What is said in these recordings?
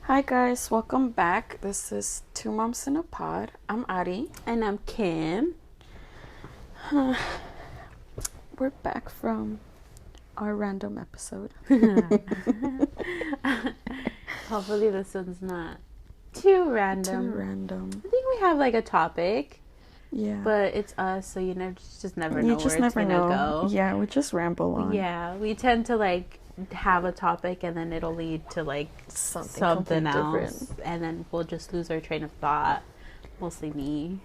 Hi guys, welcome back. This is Two Moms in a Pod. I'm Ari. And I'm Kim. We're back from our random episode. Hopefully this one's not too random. I think we have like a topic. Yeah. But it's us, so you just never know where it's gonna go. Yeah, we just ramble on. Yeah, we tend to like have a topic and then it'll lead to like something else. Different. And then we'll just lose our train of thought. Mostly me.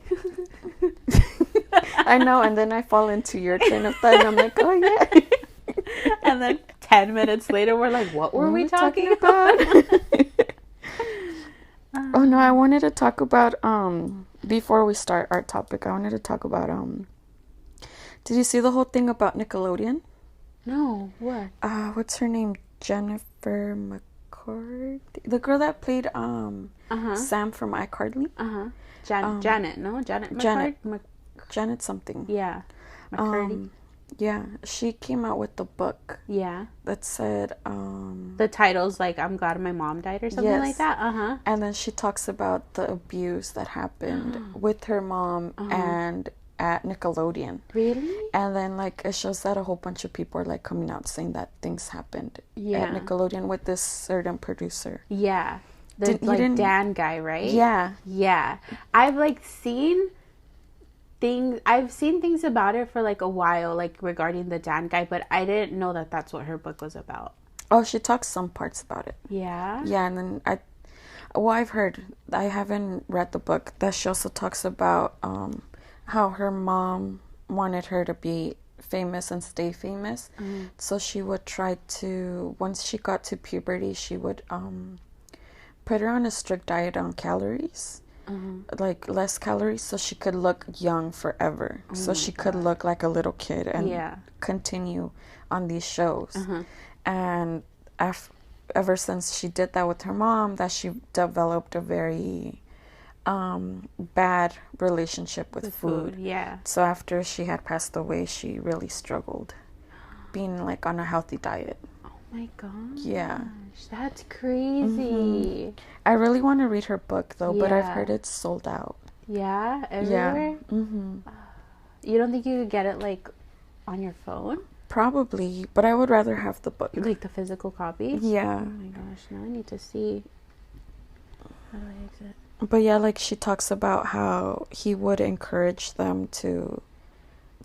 I know, and then I fall into your train of thought and I'm like, oh yeah. And then 10 minutes later we're like, what were we talking about? Oh no, I wanted to talk about before we start our topic, I wanted to talk about did you see the whole thing about Nickelodeon? No, what? What's her name? Jennifer McCarthy, the girl that played Sam from iCarly. Janet, no, Janet. Janet something. Yeah, McCarthy. Yeah, she came out with the book. Yeah, that said the title's like "I'm glad my mom died" or something like that. And then she talks about the abuse that happened with her mom and at Nickelodeon. Really? And then like it shows that a whole bunch of people are like coming out saying that things happened at Nickelodeon with this certain producer. Yeah. The Dan guy, right? Yeah. Yeah. I've seen things about it for like a while, like regarding the Dan guy, but I didn't know that that's what her book was about. Oh, she talks some parts about it. Yeah? Yeah, and then I've heard, I haven't read the book, that she also talks about how her mom wanted her to be famous and stay famous. So she would try to, once she got to puberty, she would put her on a strict diet on calories. Like less calories, so she could look young forever. So she could look like a little kid and continue on these shows. And ever since she did that with her mom, that she developed a very bad relationship with food. Yeah. So after she had passed away, she really struggled being like on a healthy diet. Oh my gosh. Yeah. That's crazy. I really want to read her book though, but I've heard it's sold out. Yeah, everywhere. Yeah. You don't think you could get it like on your phone? Probably, but I would rather have the book. Like the physical copy? Yeah. Oh my gosh, now I need to see. How do I exit? But yeah, like she talks about how he would encourage them to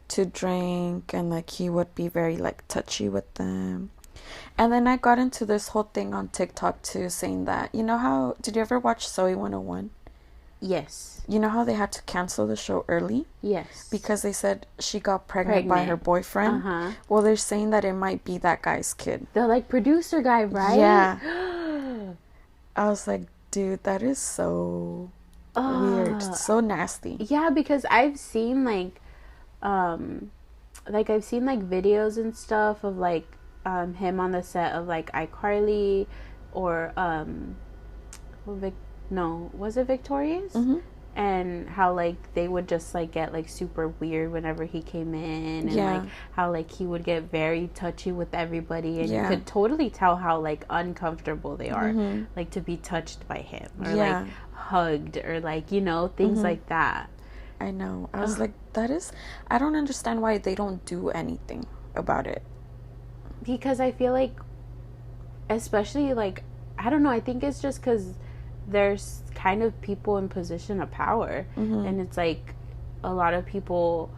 drink, and like he would be very like touchy with them. And then I got into this whole thing on TikTok too, saying that, you know how, did you ever watch Zoe 101? Yes. You know how they had to cancel the show early? Yes. Because they said she got pregnant by her boyfriend. Well, they're saying that it might be that guy's kid. The like producer guy, right? Yeah. I was like, dude, that is so weird. So nasty. Yeah, because I've seen I've seen videos and stuff of him on the set of like iCarly or was it Victorious? And how like they would just like get like super weird whenever he came in, and like how like he would get very touchy with everybody, and you could totally tell how like uncomfortable they are like to be touched by him or like hugged or like, you know, things like that. I know. I was like, I don't understand why they don't do anything about it. Because I feel like, especially like, I don't know, I think it's just because there's kind of people in position of power, and it's like a lot of people,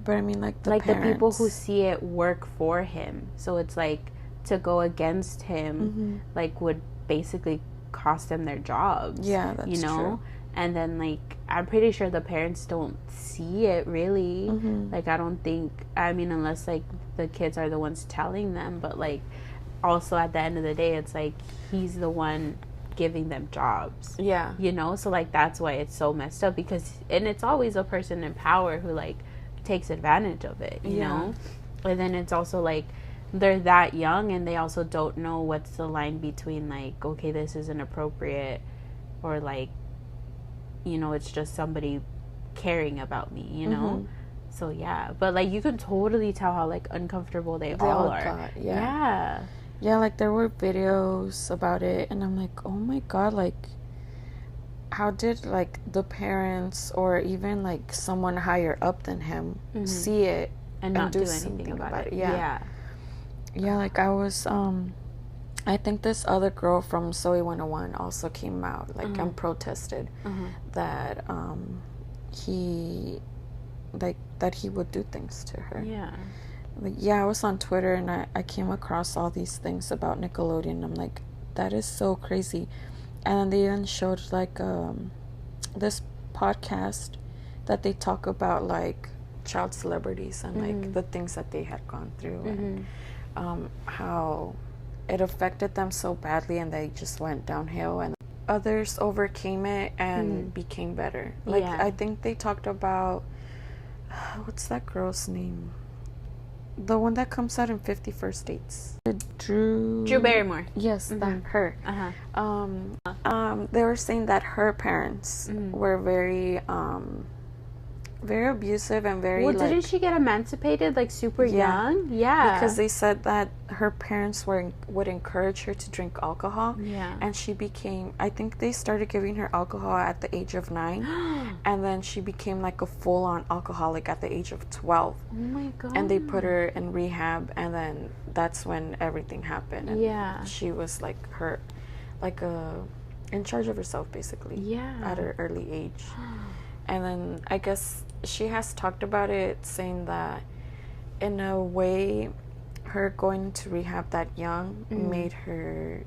but I mean like the people who see it work for him, so it's like to go against him like would basically cost them their jobs. Yeah, that's true. And then like I'm pretty sure the parents don't see it really. Like I don't think, I mean, unless like the kids are the ones telling them, but like also at the end of the day it's like he's the one giving them jobs. Yeah. You know, so like that's why it's so messed up, because and it's always a person in power who like takes advantage of it, you know? And then it's also like they're that young and they also don't know what's the line between like, okay, this is inappropriate, or like, you know, it's just somebody caring about me, you know? So yeah, but like you can totally tell how like uncomfortable they all are. Yeah. Yeah, like there were videos about it, and I'm like, oh my god, like how did like the parents or even like someone higher up than him see it and not do anything about it? Yeah, like I was I think this other girl from Zoe 101 also came out like and protested that he would do things to her. Like, yeah, I was on Twitter and I came across all these things about Nickelodeon. I'm like, that is so crazy. And then they even showed like this podcast that they talk about like child celebrities and like the things that they had gone through and how it affected them so badly and they just went downhill, and others overcame it and became better. Like I think they talked about what's that girl's name? The one that comes out in 50 First Dates. Drew Barrymore. Yes, that her. They were saying that her parents were very abusive and very didn't she get emancipated like super young? Yeah. Because they said that her parents would encourage her to drink alcohol. Yeah. And she became, I think they started giving her alcohol at the age of 9. And then she became like a full-on alcoholic at the age of 12. Oh my god. And they put her in rehab, and then that's when everything happened. And she was like in charge of herself basically. Yeah. At her early age. And then I guess she has talked about it, saying that in a way her going to rehab that young made her,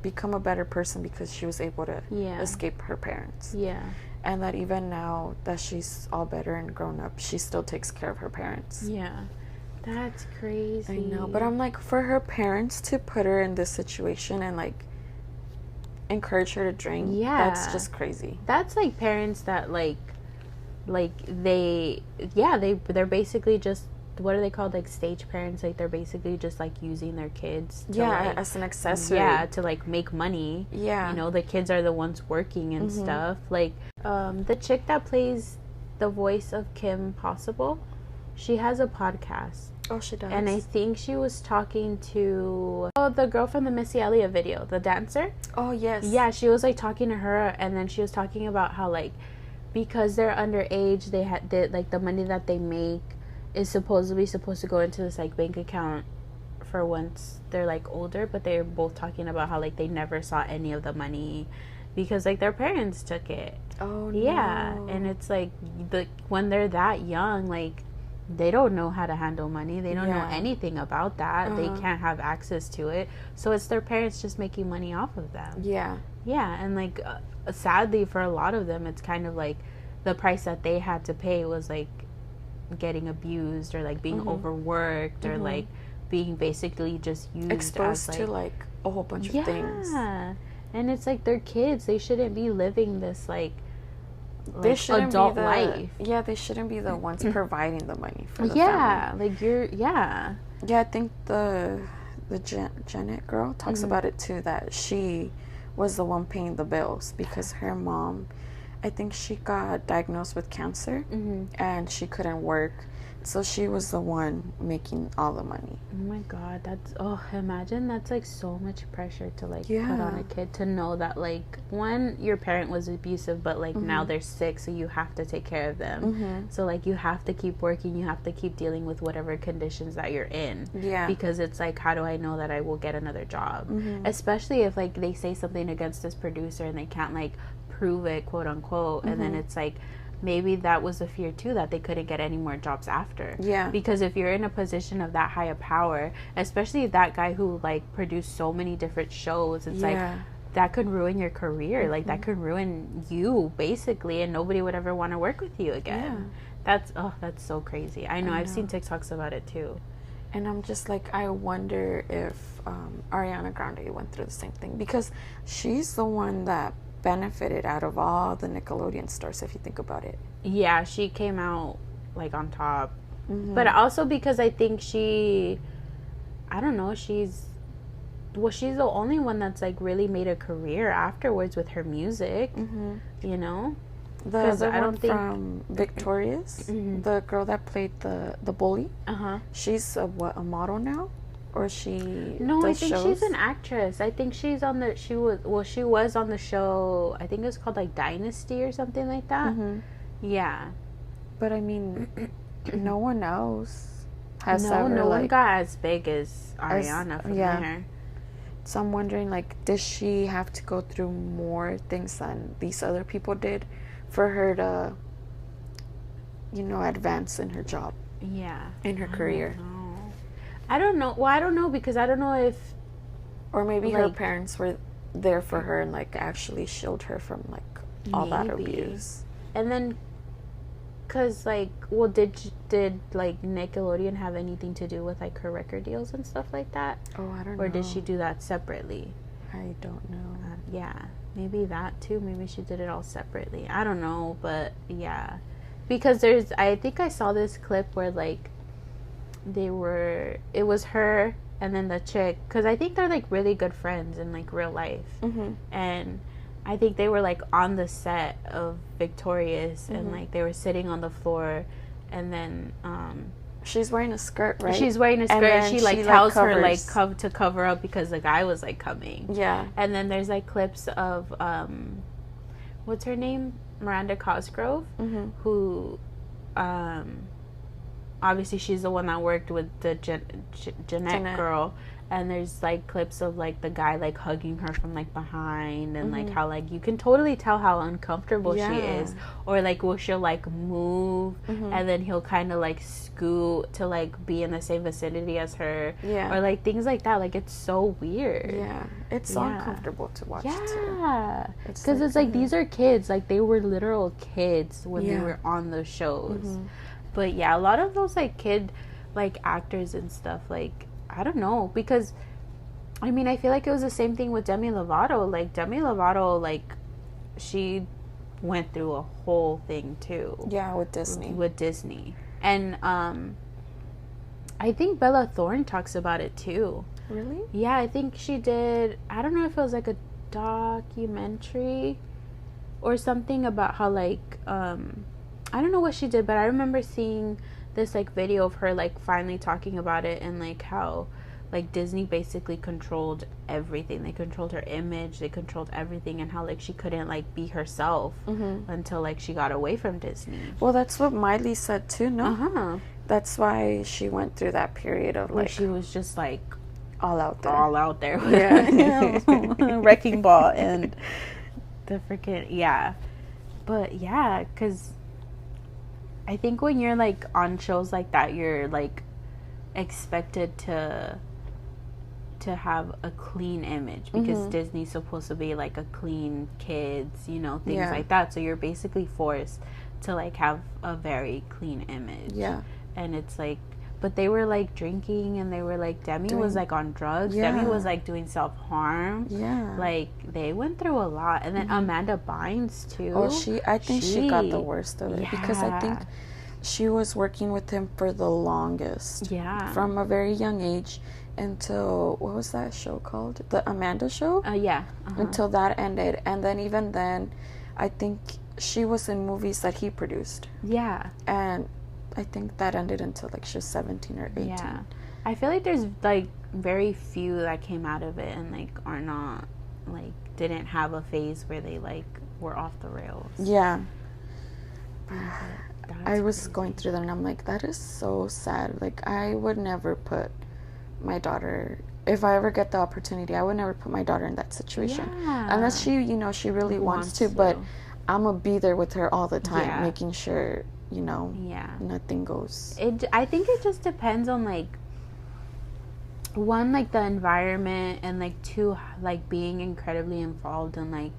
become a better person because she was able to escape her parents. Yeah. And that even now that she's all better and grown up, she still takes care of her parents. Yeah. That's crazy. I know, but I'm like, for her parents to put her in this situation and like encourage her to drink, that's just crazy. That's like parents that they're basically just, what are they called, like stage parents? Like they're basically just like using their kids to, as an accessory, to like make money. The kids are the ones working and stuff. Like the chick that plays the voice of Kim Possible, she has a podcast. Oh, she does. And I think she was talking to the girl from the Missy Elliott video, the dancer. Oh, yes. Yeah, she was like talking to her, and then she was talking about how like because they're underage, they like the money that they make is supposed to go into this like bank account for once they're like older, but they're both talking about how like they never saw any of the money because like their parents took it. Oh no. Yeah, and it's like when they're that young, like they don't know how to handle money. They don't know anything about that. They can't have access to it. So it's their parents just making money off of them. Yeah. Yeah, and like sadly for a lot of them, it's kind of like the price that they had to pay was like getting abused or like being overworked or like being basically just used, exposed as, to like a whole bunch of things. Yeah, and it's like they're kids. They shouldn't be living this like they shouldn't adult be life. Yeah, they shouldn't be the ones providing the money for the family. Like you're Yeah, I think the Janet girl talks about it too, that she was the one paying the bills because her mom, I think she got diagnosed with cancer and she couldn't work. So she was the one making all the money. Oh my god, imagine that's like so much pressure to like put on a kid, to know that like one, your parent was abusive, but like now they're sick, so you have to take care of them. So like you have to keep working, you have to keep dealing with whatever conditions that you're in. Yeah. Because it's like, how do I know that I will get another job? Especially if like they say something against this producer and they can't like prove it, quote unquote, and then it's like maybe that was a fear too, that they couldn't get any more jobs after. Yeah. Because if you're in a position of that high of power, especially that guy who like produced so many different shows, it's like that could ruin your career. Like that could ruin you basically, and nobody would ever want to work with you again. That's so crazy. I know. I've seen TikToks about it too. And I'm just like, I wonder if Ariana Grande went through the same thing, because she's the one that benefited out of all the Nickelodeon stars, if you think about it. Yeah, she came out like on top. But also because I think she's the only one that's like really made a career afterwards with her music. You know, I don't think from Victorious, the girl that played the bully, she's a model now. or she No, I does think shows? she's an actress. I think she was on the show. I think it was called like Dynasty or something like that. Mm-hmm. Yeah. But I mean, no one else has No, ever, no like, one got as big as Ariana from yeah. there. So I'm wondering, like, does she have to go through more things than these other people did for her to, you know, advance in her job? Yeah. In her career. I don't know. Well, I don't know because I don't know if... Or maybe like, her parents were there for her and, like, actually shielded her from, like, all that abuse. And then... Because, like, well, did like, Nickelodeon have anything to do with, like, her record deals and stuff like that? Oh, I don't know. Or did she do that separately? I don't know. Yeah. Maybe that, too. Maybe she did it all separately. I don't know, but, yeah. Because I think I saw this clip where, like, it was her and then the chick, because I think they're like really good friends in like real life. Mm-hmm. And I think they were like on the set of Victorious, and like they were sitting on the floor, and then she's wearing a skirt, right? She's wearing a skirt, and she like tells her like to cover up because the guy was like coming. Yeah. And then there's like clips of what's her name, Miranda Cosgrove, who obviously she's the one that worked with the Jeanette girl, and there's like clips of like the guy like hugging her from like behind, and like how like you can totally tell how uncomfortable she is, or like she'll like move and then he'll kind of like scoot to like be in the same vicinity as her, or like things like that. Like it's so weird. It's so uncomfortable to watch too. Because it's like these are kids, like they were literal kids when they were on the shows. But yeah, a lot of those like kid like actors and stuff, like I don't know, because I mean I feel like it was the same thing with Demi Lovato. Like Demi Lovato, like she went through a whole thing too. Yeah, with Disney. And I think Bella Thorne talks about it too. Really? Yeah, I think she did. I don't know if it was like a documentary or something about how like I don't know what she did, but I remember seeing this like video of her like finally talking about it, and like how like Disney basically controlled everything. They controlled her image, they controlled everything, and how like she couldn't like be herself until like she got away from Disney. Well, that's what Miley said too, no? That's why she went through that period of like where she was just like all out there with Wrecking Ball and the freaking but yeah, because I think when you're like on shows like that, you're like expected to have a clean image, because Disney's supposed to be like a clean kids, you know, things like that. So you're basically forced to like have a very clean image. Yeah. And it's like, but they were like drinking, and they were like, Demi was like on drugs. Demi was like doing self-harm. Yeah. Like they went through a lot. And then Amanda Bynes too. Oh, I think she got the worst of it, because I think she was working with him for the longest. Yeah. From a very young age until, what was that show called? The Amanda Show? Until that ended. And then even then, I think she was in movies that he produced. Yeah. And I think that ended until like she was 17 or 18. Yeah. I feel like there's like very few that came out of it and like are not like didn't have a phase where they like were off the rails. Yeah. I was crazy. Going through that, and I'm like, that is so sad. Like I would never put my daughter, if I ever get the opportunity, I would never put my daughter in that situation. Unless she, you know, she really wants to, but I'm gonna be there with her all the time, making sure, you know, nothing goes. I think it just depends on like, one, like the environment, and like two, like being incredibly involved in like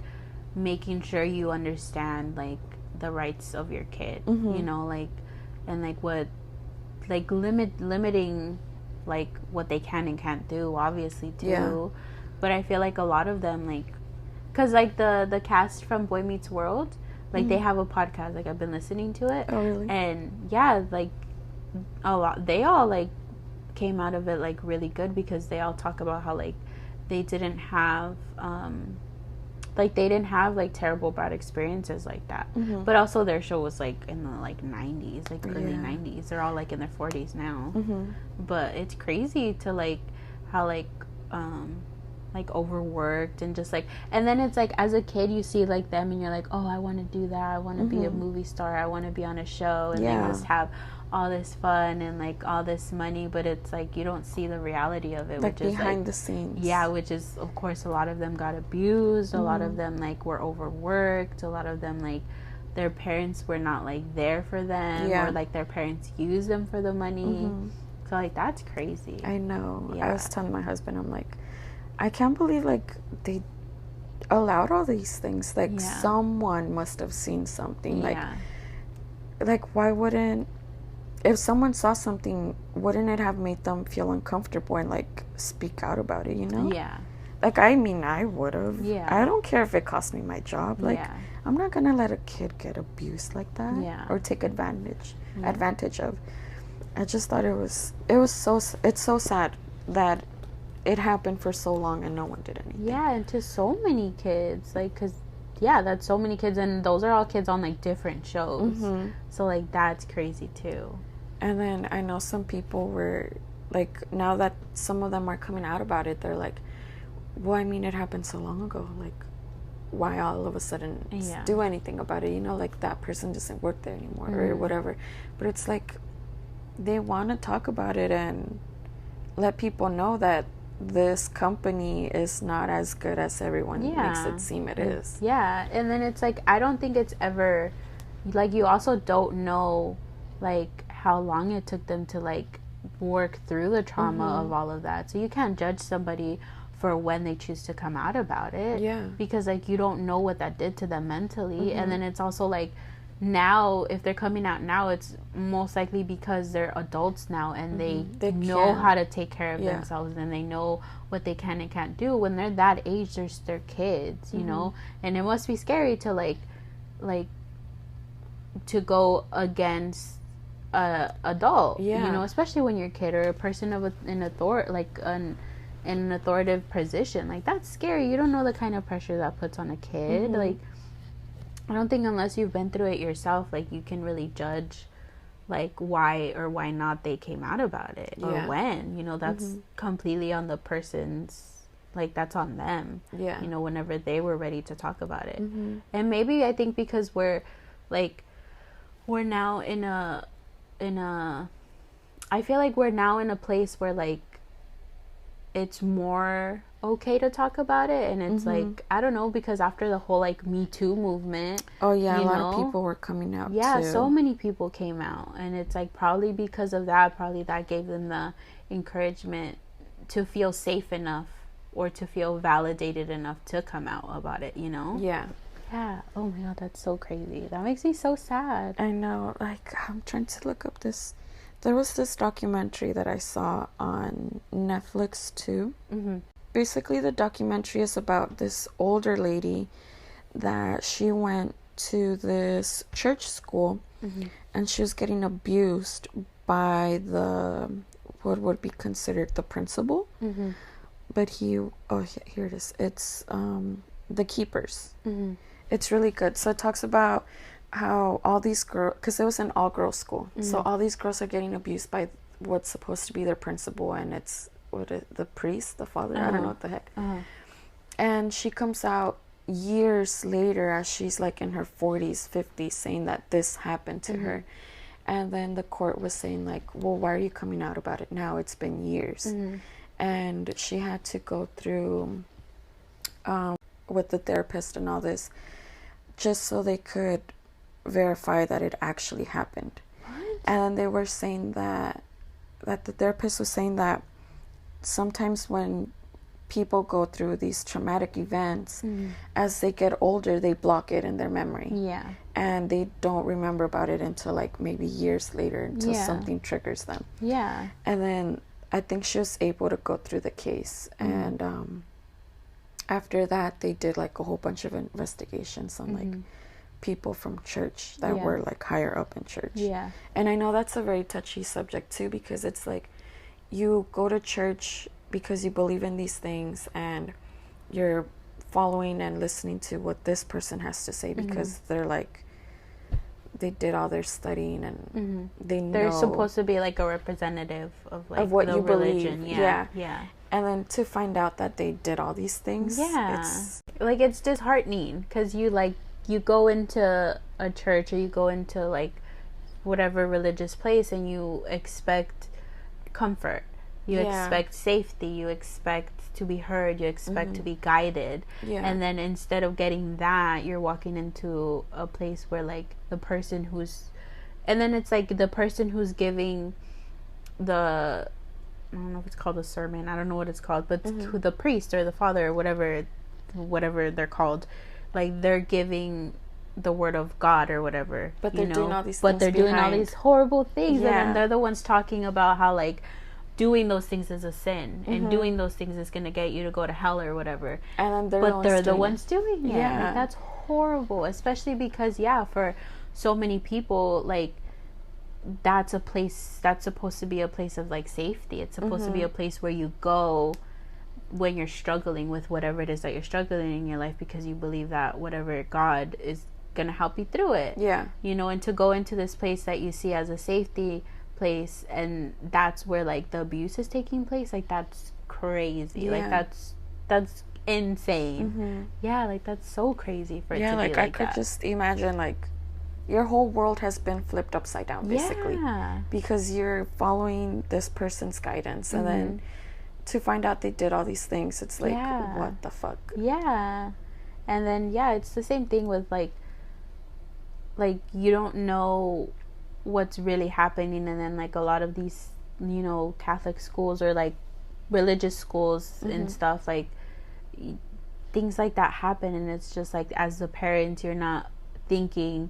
making sure you understand like the rights of your kid, you know, like, and like what, like limiting like what they can and can't do, obviously too. But I feel like a lot of them, like, because like the cast from Boy Meets World, like they have a podcast, like I've been listening to it. Oh really? And like a lot, they all like came out of it like really good, because they all talk about how like they didn't have like terrible bad experiences like that. But also their show was like in the like 90s, like early 90s. They're all like in their 40s now. But it's crazy to like, how like overworked and just like, and then it's like as a kid you see like them and you're like, oh, I want to do that, I want to be a movie star, I want to be on a show, and they just have all this fun and like all this money, but it's like you don't see the reality of it, like which is behind like, the scenes. Yeah, which is of course a lot of them got abused, a lot of them like were overworked, a lot of them like their parents were not like there for them, or like their parents used them for the money. So like that's crazy. I know. I was telling my husband, I'm like, I can't believe like they allowed all these things. Like someone must have seen something. Like why wouldn't, if someone saw something, wouldn't it have made them feel uncomfortable and like speak out about it, you know? Yeah. Like, I mean, I would have. Yeah. I don't care if it cost me my job. Like, I'm not gonna let a kid get abused like that. Yeah. Or take advantage of. I just thought it's so sad that it happened for so long and no one did anything. Yeah, and to so many kids, like, because that's so many kids, and those are all kids on like different shows. So like that's crazy too. And then I know some people were like, now that some of them are coming out about it, they're like, well, I mean, it happened so long ago, like why all of a sudden do anything about it, you know, like that person doesn't work there anymore or whatever. But it's like they want to talk about it and let people know that this company is not as good as everyone makes it seem it is. Yeah, and then it's like, I don't think it's ever, like, you also don't know, like, how long it took them to, like, work through the trauma of all of that. So you can't judge somebody for when they choose to come out about it. Yeah. Because, like, you don't know what that did to them mentally. And then it's also, like, now, if they're coming out now, it's most likely because they're adults now and they know how to take care of themselves, and they know what they can and can't do. When they're that age, they're kids, you know, and it must be scary to like to go against a adult, you know, especially when you're a kid or a person of an authoritative position. Like, that's scary. You don't know the kind of pressure that puts on a kid. Like, I don't think unless you've been through it yourself, like, you can really judge, like, why or why not they came out about it or when, you know, that's completely on the person's, like, that's on them, you know, whenever they were ready to talk about it. And maybe I think because we're now in a I feel like we're now in a place where, like, it's more okay to talk about it, and it's like, I don't know, because after the whole like Me Too movement, a lot of people were coming out too. So many people came out, and it's like probably because of that, that gave them the encouragement to feel safe enough or to feel validated enough to come out about it, you know? Oh my god, that's so crazy. That makes me so sad. I know. Like, I'm trying to look up this. There was this documentary that I saw on Netflix too. Basically, the documentary is about this older lady that she went to this church school and she was getting abused by what would be considered the principal. But here it is. It's The Keepers. It's really good. So it talks about how all these girls, because it was an all-girls school, so all these girls are getting abused by what's supposed to be their principal, and it's the priest, the father, I don't know what the heck. And she comes out years later, as she's like in her 40s, 50s, saying that this happened to her. And then the court was saying like, well, why are you coming out about it now? It's been years. And she had to go through with the therapist and all this, just so they could verify that it actually happened. And they were saying that the therapist was saying that sometimes when people go through these traumatic events, as they get older, they block it in their memory. And they don't remember about it until like maybe years later, until something triggers them. And then I think she was able to go through the case. And after that, they did like a whole bunch of investigations on like people from church that were like higher up in church. And I know that's a very touchy subject too, because it's like, you go to church because you believe in these things and you're following and listening to what this person has to say, because they're like, they did all their studying and they know they're supposed to be like a representative of like of what the you religion. believe. And then to find out that they did all these things, it's disheartening, because you go into a church, or you go into like whatever religious place, and you expect comfort, you expect safety, you expect to be heard, you expect to be guided, and then instead of getting that, you're walking into a place where like the person who's giving the, I don't know if it's called a sermon, I don't know what it's called, but the priest or the father or whatever they're called, like they're giving the word of God or whatever, but they're doing all these doing all these horrible things, and then they're the ones talking about how like doing those things is a sin, and doing those things is going to get you to go to hell or whatever, and then they're the ones doing it. Like, that's horrible, especially because for so many people, like, that's supposed to be a place of like safety. It's supposed to be a place where you go when you're struggling with whatever it is that you're struggling in your life, because you believe that whatever God is gonna help you through it. And to go into this place that you see as a safety place, and that's where like the abuse is taking place, like that's crazy. Like that's insane. Like that's so crazy for it to be like I could just imagine like your whole world has been flipped upside down, basically, because you're following this person's guidance, and then to find out they did all these things, it's like, what the fuck? And then it's the same thing with like you don't know what's really happening, and then like a lot of these Catholic schools or like religious schools and stuff, like things like that happen, and it's just like, as the parents, you're not thinking,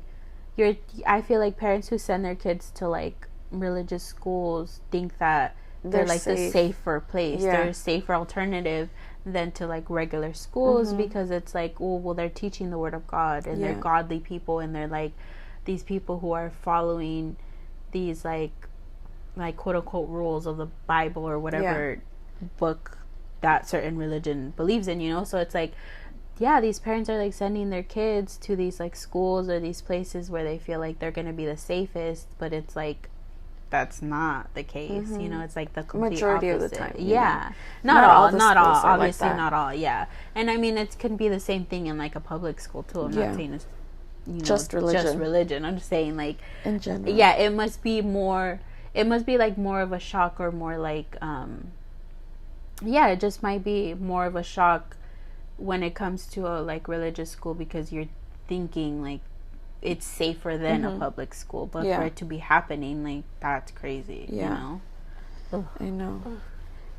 I feel like parents who send their kids to like religious schools think that they're like safe. The safer place, they're a safer alternative than to like regular schools, because it's like, oh well, they're teaching the word of God, and they're godly people, and they're like these people who are following these like quote unquote rules of the Bible or whatever book that certain religion believes in, so it's like, these parents are like sending their kids to these like schools or these places where they feel like they're going to be the safest, but it's like that's not the case. It's like the complete majority opposite. Of the time. Not all obviously like not all. And I mean, it can be the same thing in like a public school too. I'm not saying it's just religion. I'm just saying like in general. It must be like more of a shock, or more like it just might be more of a shock when it comes to a like religious school, because you're thinking like it's safer than a public school, but for it to be happening, like that's crazy. I know.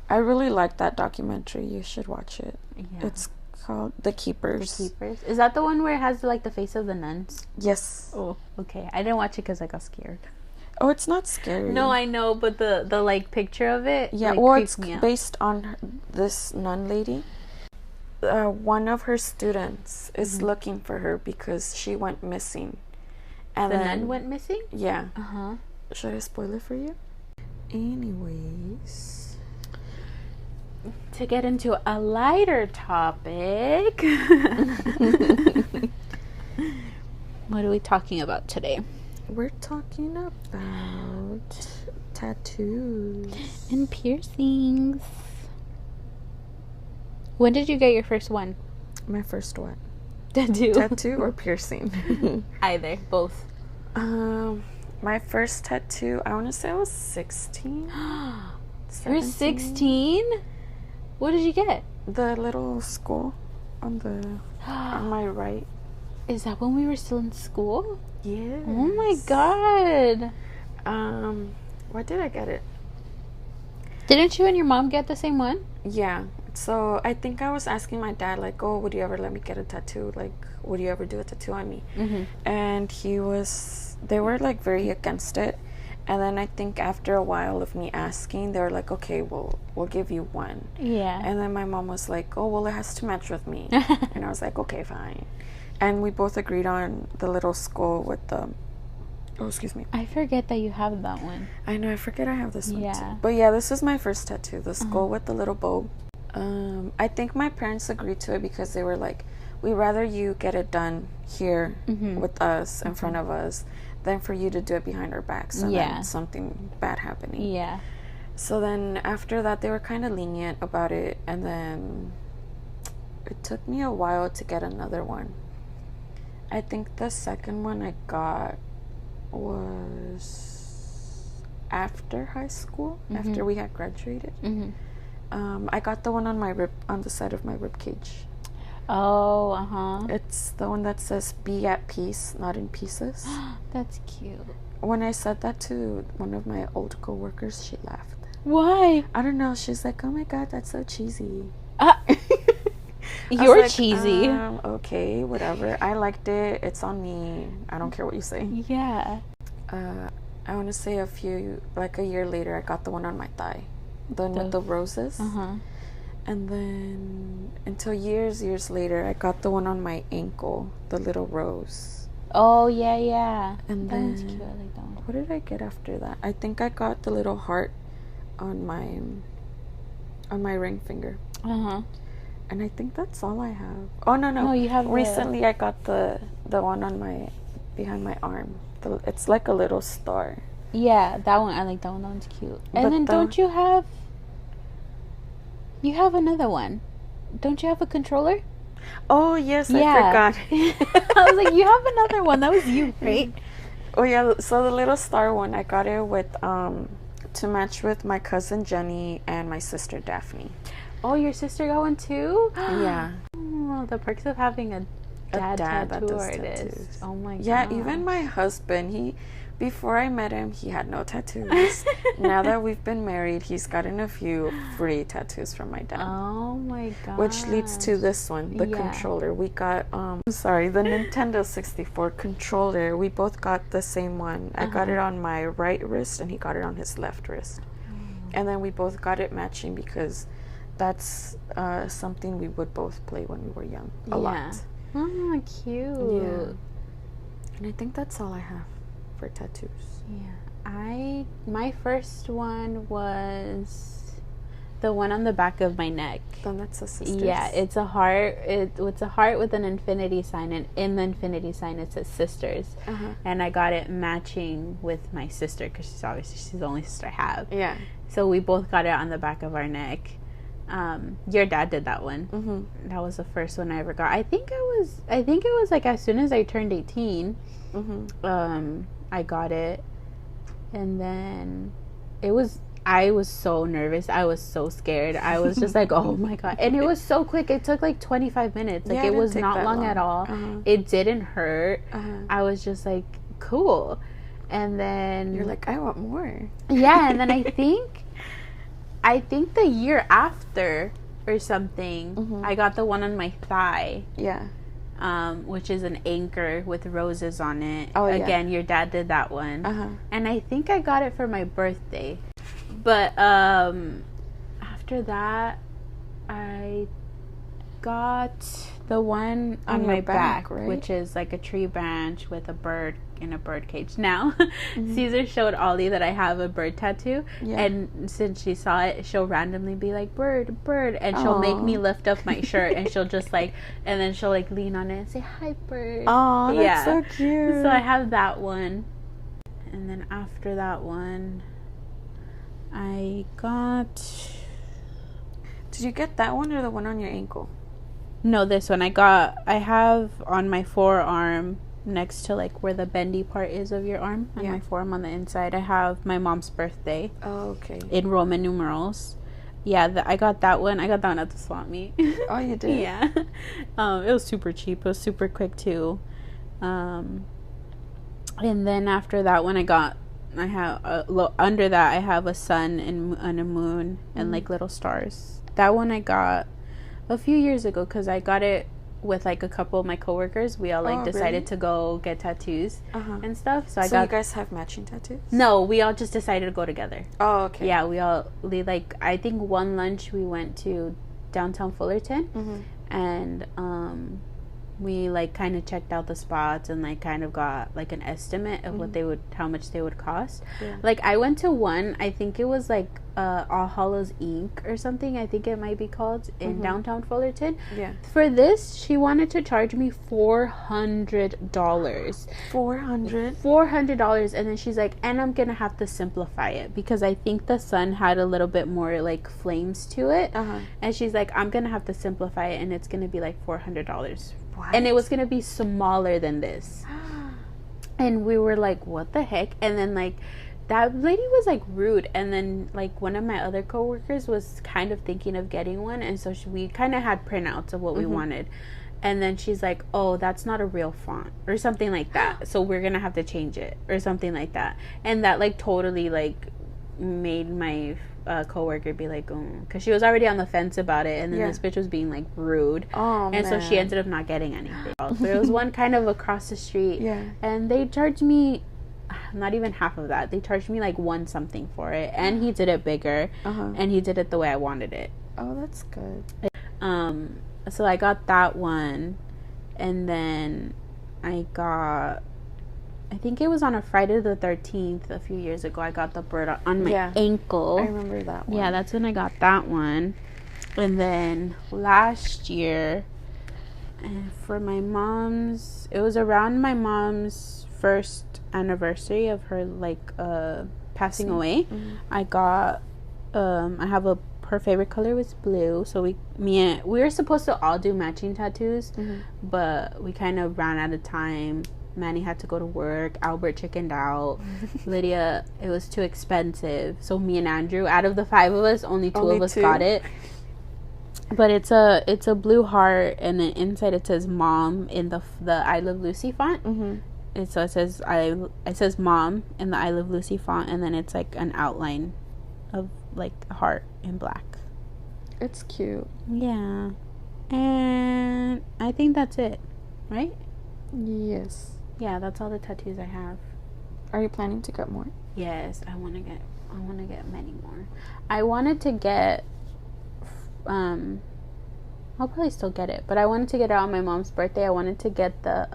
I really like that documentary. You should watch it. It's called The Keepers. Is that the one where it has like the face of the nuns? Yes. Oh, okay. I didn't watch it because I got scared. Oh, it's not scary. No, I know, but the like picture of it, it's based on this nun lady. One of her students is looking for her because she went missing. And the nun went missing? Yeah. Should I spoil it for you? Anyways, to get into a lighter topic, what are we talking about today? We're talking about tattoos and piercings. When did you get your first one? My first what? Tattoo or piercing? Either, both. My first tattoo, I want to say I was 16. You were 16? What did you get? The little skull on my right. Is that when we were still in school? Yes. Oh my god. Why did I get it? Didn't you and your mom get the same one? Yeah. So I think I was asking my dad, like, oh, would you ever let me get a tattoo? Like, would you ever do a tattoo on me? And they were like very against it. And then I think after a while of me asking, they were like, okay, well, we'll give you one. Yeah. And then my mom was like, oh, well, it has to match with me. And I was like, okay, fine. And we both agreed on the little skull with the... Oh, excuse me. I forget that you have that one. I know, I forget I have this one too. But yeah, this is my first tattoo. The skull with the little bow. I think my parents agreed to it because they were like, we'd rather you get it done here with us, in front of us, than for you to do it behind our backs and then something bad happening. Yeah. So then after that, they were kind of lenient about it, and then it took me a while to get another one. I think the second one I got was after high school, after we had graduated. I got the one on my on the side of my rib cage. Oh, It's the one that says "Be at peace, not in pieces." That's cute. When I said that to one of my old coworkers, she laughed. Why? I don't know. She's like, "Oh my god, that's so cheesy." You're like, cheesy. Okay, whatever. I liked it. It's on me. I don't care what you say. Yeah. I want to say a year later, I got the one on my thigh, the one with the roses. And then until years later, I got the one on my ankle, the little rose. Oh yeah. And that then one's cute. I like that one. What did I get after that? I think I got the little heart on my ring finger. And I think that's all I have. Oh no! No, you have recently I got the one on behind my arm. It's like a little star. Yeah, that one. I like that one. That one's cute. And then don't you have? You have another one. Don't you have a controller? Oh yes, I forgot. I was like, you have another one. That was you, right? Oh yeah. So the little star one, I got it with to match with my cousin Jenny and my sister Daphne. Oh, your sister got one too? Yeah. Oh, the perks of having a dad tattoo artist. Tattoos. Oh my god. Yeah, even my husband, before I met him, he had no tattoos. Now that we've been married, he's gotten a few free tattoos from my dad. Oh my god. Which leads to this one, the controller. We got the Nintendo 64 controller. We both got the same one. I got it on my right wrist and he got it on his left wrist. And then we both got it matching because that's something we would both play when we were young. A lot. Oh, cute. Yeah. And I think that's all I have for tattoos. Yeah. My first one was the one on the back of my neck. Then that's a sister's. Yeah, it's a heart. It's a heart with an infinity sign, and in the infinity sign it says sisters. And I got it matching with my sister because she's the only sister I have. Yeah. So we both got it on the back of our neck. Your dad did that one. That was the first one I ever got. I think it was like as soon as I turned 18. I got it, and then I was so nervous. I was so scared. I was just like, oh my god. And it was so quick. It took like 25 minutes. Like, it was not long at all. It didn't hurt. I was just like, cool. And then you're like, I want more. Yeah. And then I think the year after or something, I got the one on my thigh. Yeah. Which is an anchor with roses on it. Oh, Again, your dad did that one. And I think I got it for my birthday. But after that, I got the one on my back, right? Which is like a tree branch with a bird in a bird cage. Now, Caesar showed Ollie that I have a bird tattoo, and since she saw it, she'll randomly be like, bird, and she'll make me lift up my shirt, and she'll just like, and then she'll like lean on it and say, hi, bird. Oh, that's so cute. So I have that one, and then after that one, I got... Did you get that one or the one on your ankle? No, this one. I have on my forearm, next to like where the bendy part is of your arm, on my forearm on the inside, I have my mom's birthday. Oh, okay. In Roman numerals. Yeah, I got that one. I got that one at the swap meet. Oh, you did? Yeah. It was super cheap. It was super quick too. And then after that one, I have under that I have a sun and a moon and like little stars. That one I got a few years ago because I got it with like a couple of my coworkers. We all like decided to go get tattoos and stuff. So you guys have matching tattoos? No, we all just decided to go together. Oh, okay. Yeah, we like, I think one lunch we went to downtown Fullerton, and we like kind of checked out the spots and like kind of got like an estimate of what they would, how much they would cost. Like I went to one, I think it was like All Hallows Inc. or something, I think it might be called, in downtown Fullerton. For this, she wanted to charge me $400. $400, and then she's like, and I'm gonna have to simplify it because I think the sun had a little bit more like flames to it. And she's like, I'm gonna have to simplify it and it's gonna be like $400. And it was gonna be smaller than this. And we were like, what the heck? And then like that lady was like rude, and then like one of my other coworkers was kind of thinking of getting one, and so we kind of had printouts of what we wanted, and then she's like, oh, that's not a real font or something like that, so we're gonna have to change it or something like that. And that like totally like made my coworker be like, oh, because she was already on the fence about it, and then this bitch was being like rude. And so she ended up not getting anything. There was one kind of across the street, and they charged me not even half of that. They charged me like one something for it, and he did it bigger, and he did it the way I wanted it. Oh, that's good. So I got that one, and then I got, I think it was on a Friday the 13th a few years ago, I got the bird on my ankle. I remember that one. Yeah, that's when I got that one. And then last year, and for my mom's, it was around my mom's first anniversary of her like passing away. I got I have her favorite color was blue, so we were supposed to all do matching tattoos, but we kind of ran out of time. Manny had to go to work, Albert chickened out, Lydia, it was too expensive, so me and Andrew, out of the 5 of us, only two of us got it. But it's a blue heart, and then inside it says mom in the I Love Lucy font. And so it says mom in the I Love Lucy font, and then it's like an outline of like a heart in black. It's cute. Yeah. And I think that's it, right? Yes. Yeah, that's all the tattoos I have. Are you planning to get more? Yes, I want to get many more. I wanted to get I'll probably still get it, but I wanted to get it on my mom's birthday. I wanted to get the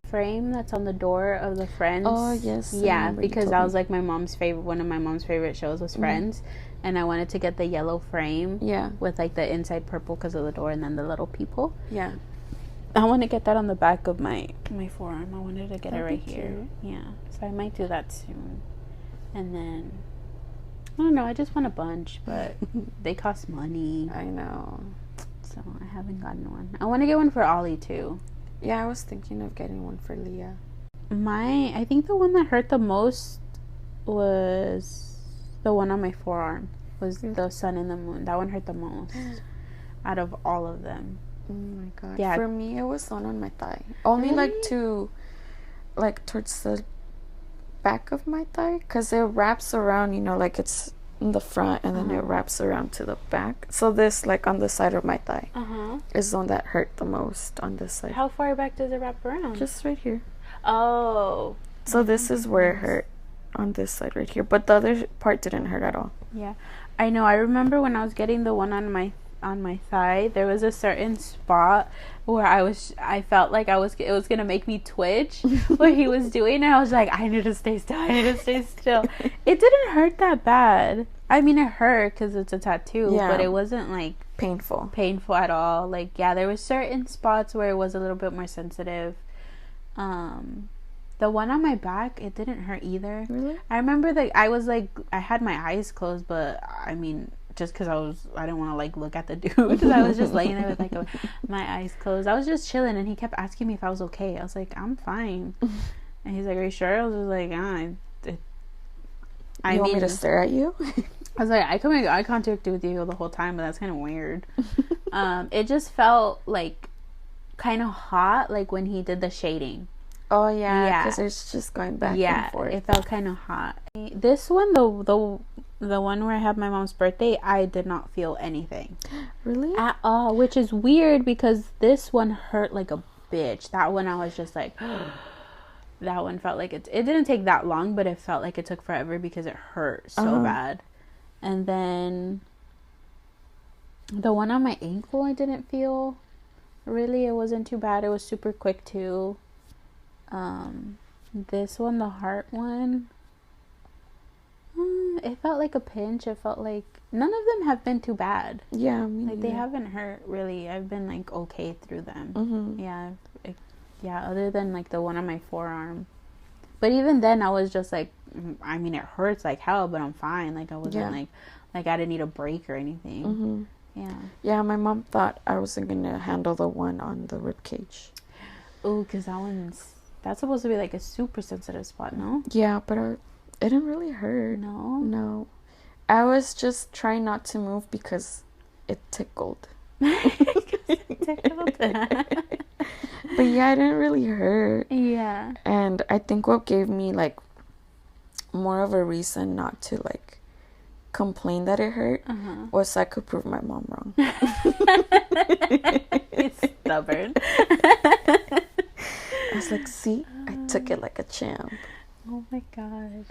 frame that's on the door of the Friends. Oh yes. Yeah, because that was like my mom's favorite. One of my mom's favorite shows was Friends, and I wanted to get the yellow frame. Yeah. With like the inside purple because of the door, and then the little people. Yeah. I want to get that on the back of my forearm. I wanted to get it right here. Yeah. So I might do that soon, and then I don't know. I just want a bunch, but they cost money. I know. So I haven't gotten one. I want to get one for Ollie too. Yeah, I was thinking of getting one for Leah. I think the one that hurt the most was the one on my forearm. Was the sun and the moon. That one hurt the most out of all of them. Oh my god. Yeah. For me, it was the one on my thigh. Only really? like towards the back of my thigh, because it wraps around, like it's in the front, and then it wraps around to the back. So this, like on the side of my thigh, is the one that hurt the most on this side. How far back does it wrap around? Just right here. Oh. So this is where it hurt on this side right here, but the other part didn't hurt at all. Yeah, I know. I remember when I was getting the one on my thigh, there was a certain spot where I felt like it was gonna make me twitch what he was doing, and I was like, I need to stay still. It didn't hurt that bad. I mean, it hurt because it's a tattoo, but it wasn't like painful at all. Like, yeah, there was certain spots where it was a little bit more sensitive. The one on my back, it didn't hurt either. Really? I remember that I had my eyes closed, but I mean, just because I didn't want to like look at the dude, because I was just laying there with like my eyes closed. I was just chilling, and he kept asking me if I was okay. I was like, I'm fine. And he's like, are you sure? I was just like, you want me to stare at you? I was like, I can make eye contact with you the whole time, but that's kind of weird. It just felt like kind of hot, like when he did the shading. Oh yeah, because it's just going back and forth. It felt kind of hot. This one, the one where I had my mom's birthday, I did not feel anything. Really? At all, which is weird because this one hurt like a bitch. That one I was just like, that one felt like it didn't take that long, but it felt like it took forever because it hurt so bad. And then the one on my ankle I didn't feel. Really, it wasn't too bad. It was super quick too. This one, the heart one, it felt like a pinch. It felt like none of them have been too bad. Yeah, they haven't hurt really. I've been like okay through them. Yeah, other than like the one on my forearm. But even then, I was just like, I mean, it hurts like hell, but I'm fine. Like I wasn't like I didn't need a break or anything. Yeah, my mom thought I wasn't gonna handle the one on the rib cage. Oh, because that's supposed to be like a super sensitive spot, no? Yeah, but it didn't really hurt. No, I was just trying not to move because it tickled. But yeah, it didn't really hurt. Yeah. And I think what gave me like more of a reason not to like complain that it hurt was so I could prove my mom wrong. It's stubborn. I was like, see, I took it like a champ. Oh my gosh.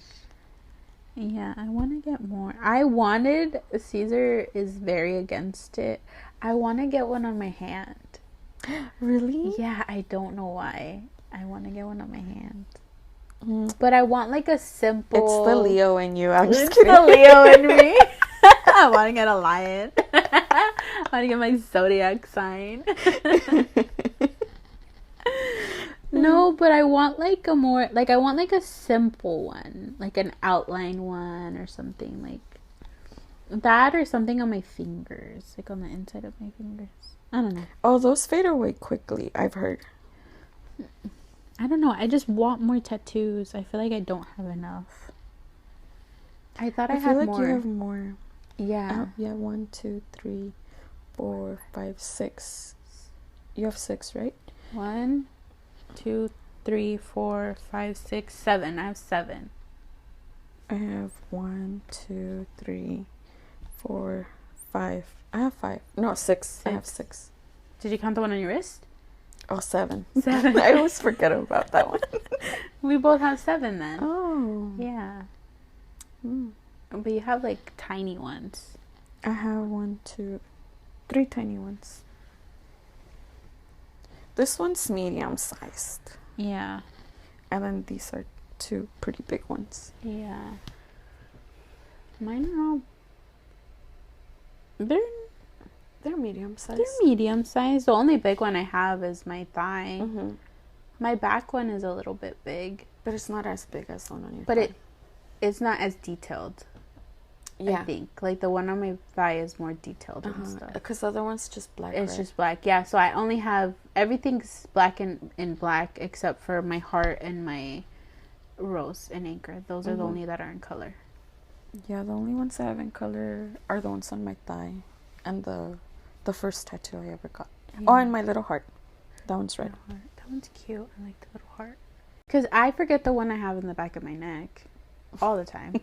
Yeah, I want to get more. Caesar is very against it. I want to get one on my hand. Really? Yeah, I don't know why. I want to get one on my hand. But I want like a simple... It's the Leo in you. I'm just kidding. It's the Leo in me. I want to get a lion. I want to get my zodiac sign. No, but I want like a more... Like I want like a simple one. Like an outline one or something like that, or something on my fingers. Like on the inside of my fingers. I don't know. Oh, those fade away quickly, I've heard. I don't know. I just want more tattoos. I feel like I don't have enough. I thought I had more. I feel like you have more. Yeah. Yeah, 1, 2, 3, 4, 5, 6. You have 6, right? 1, 2, 3, 4, 5, 6, 7. I have 7. I have 1, 2, 3, 4, 5. I have 5. No, 6. I have 6. Did you count the one on your wrist? Oh, 7. 7. I always forget about that one. We both have 7 then. Oh. Yeah. But you have like tiny ones. I have 1, 2, 3 tiny ones. This one's medium sized. Yeah. And then these are 2 pretty big ones. Yeah. Mine are all... They're medium sized. They're medium sized. The only big one I have is my thigh. My back one is a little bit big. But it's not as big as the one on your thigh. But it's not as detailed. Yeah. I think. Like the one on my thigh is more detailed and stuff. Because the other one's just black. It's just black. Yeah, so I only have... Everything's black in black except for my heart and my rose and anchor. Those are the only that are in color. Yeah, the only ones I have in color are the ones on my thigh. And the first tattoo I ever got. Yeah. Oh, and my little heart. That one's red. That one's cute. I like the little heart. Because I forget the one I have in the back of my neck all the time.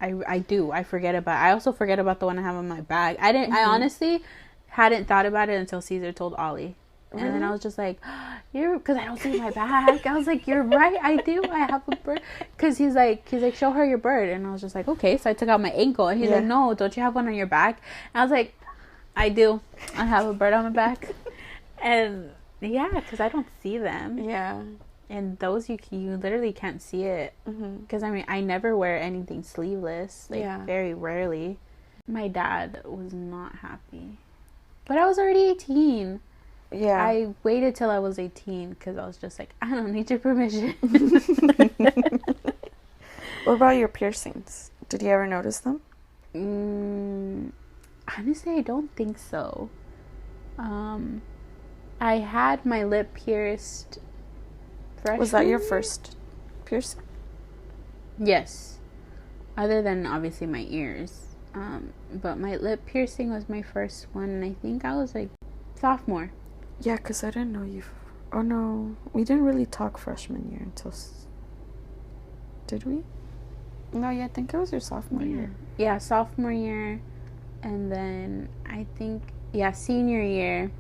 I do. I forget about... I also forget about the one I have on my back. I honestly hadn't thought about it until Caesar told Ollie. And then I was just like, because I don't see my back. I was like, you're right, I do. I have a bird. Because he's like, show her your bird. And I was just like, okay. So I took out my ankle. And he's like, no, don't you have one on your back? And I was like, I do. I have a bird on my back. And yeah, because I don't see them. Yeah. And those, you literally can't see it. Because, I mean, I never wear anything sleeveless. Like, very rarely. My dad was not happy. But I was already 18. Yeah. I waited till I was 18 because I was just like, I don't need your permission. What about your piercings? Did you ever notice them? Honestly, I don't think so. I had my lip pierced freshman. Was that your first piercing? Yes. Other than, obviously, my ears. But my lip piercing was my first one. And I think I was, like, sophomore. Yeah, because I didn't know you... Oh, no. We didn't really talk freshman year until... Did we? No, yeah, I think it was your sophomore year. Yeah, sophomore year. And then, I think... Yeah, senior year.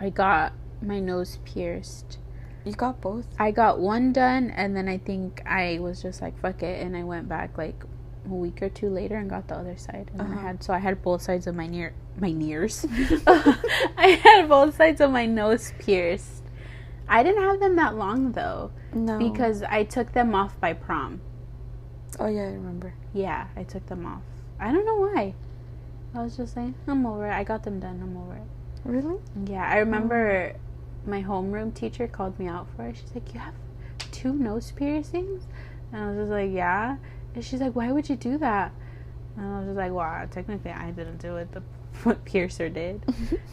I got my nose pierced. You got both? I got one done, and then I think I was just like, fuck it. And I went back, like, a week or two later and got the other side. And then I had both sides of my my ears. I had both sides of my nose pierced. I didn't have them that long though. No. Because I took them off by prom. Oh yeah, I remember. Yeah, I took them off. I don't know why. I was just like, I'm over it. I got them done. I'm over it. Really? Yeah, I remember my homeroom teacher called me out for it. She's like, you have 2 nose piercings? And I was just like, yeah. And she's like, why would you do that? And I was just like, well, technically I didn't do it. The piercer did.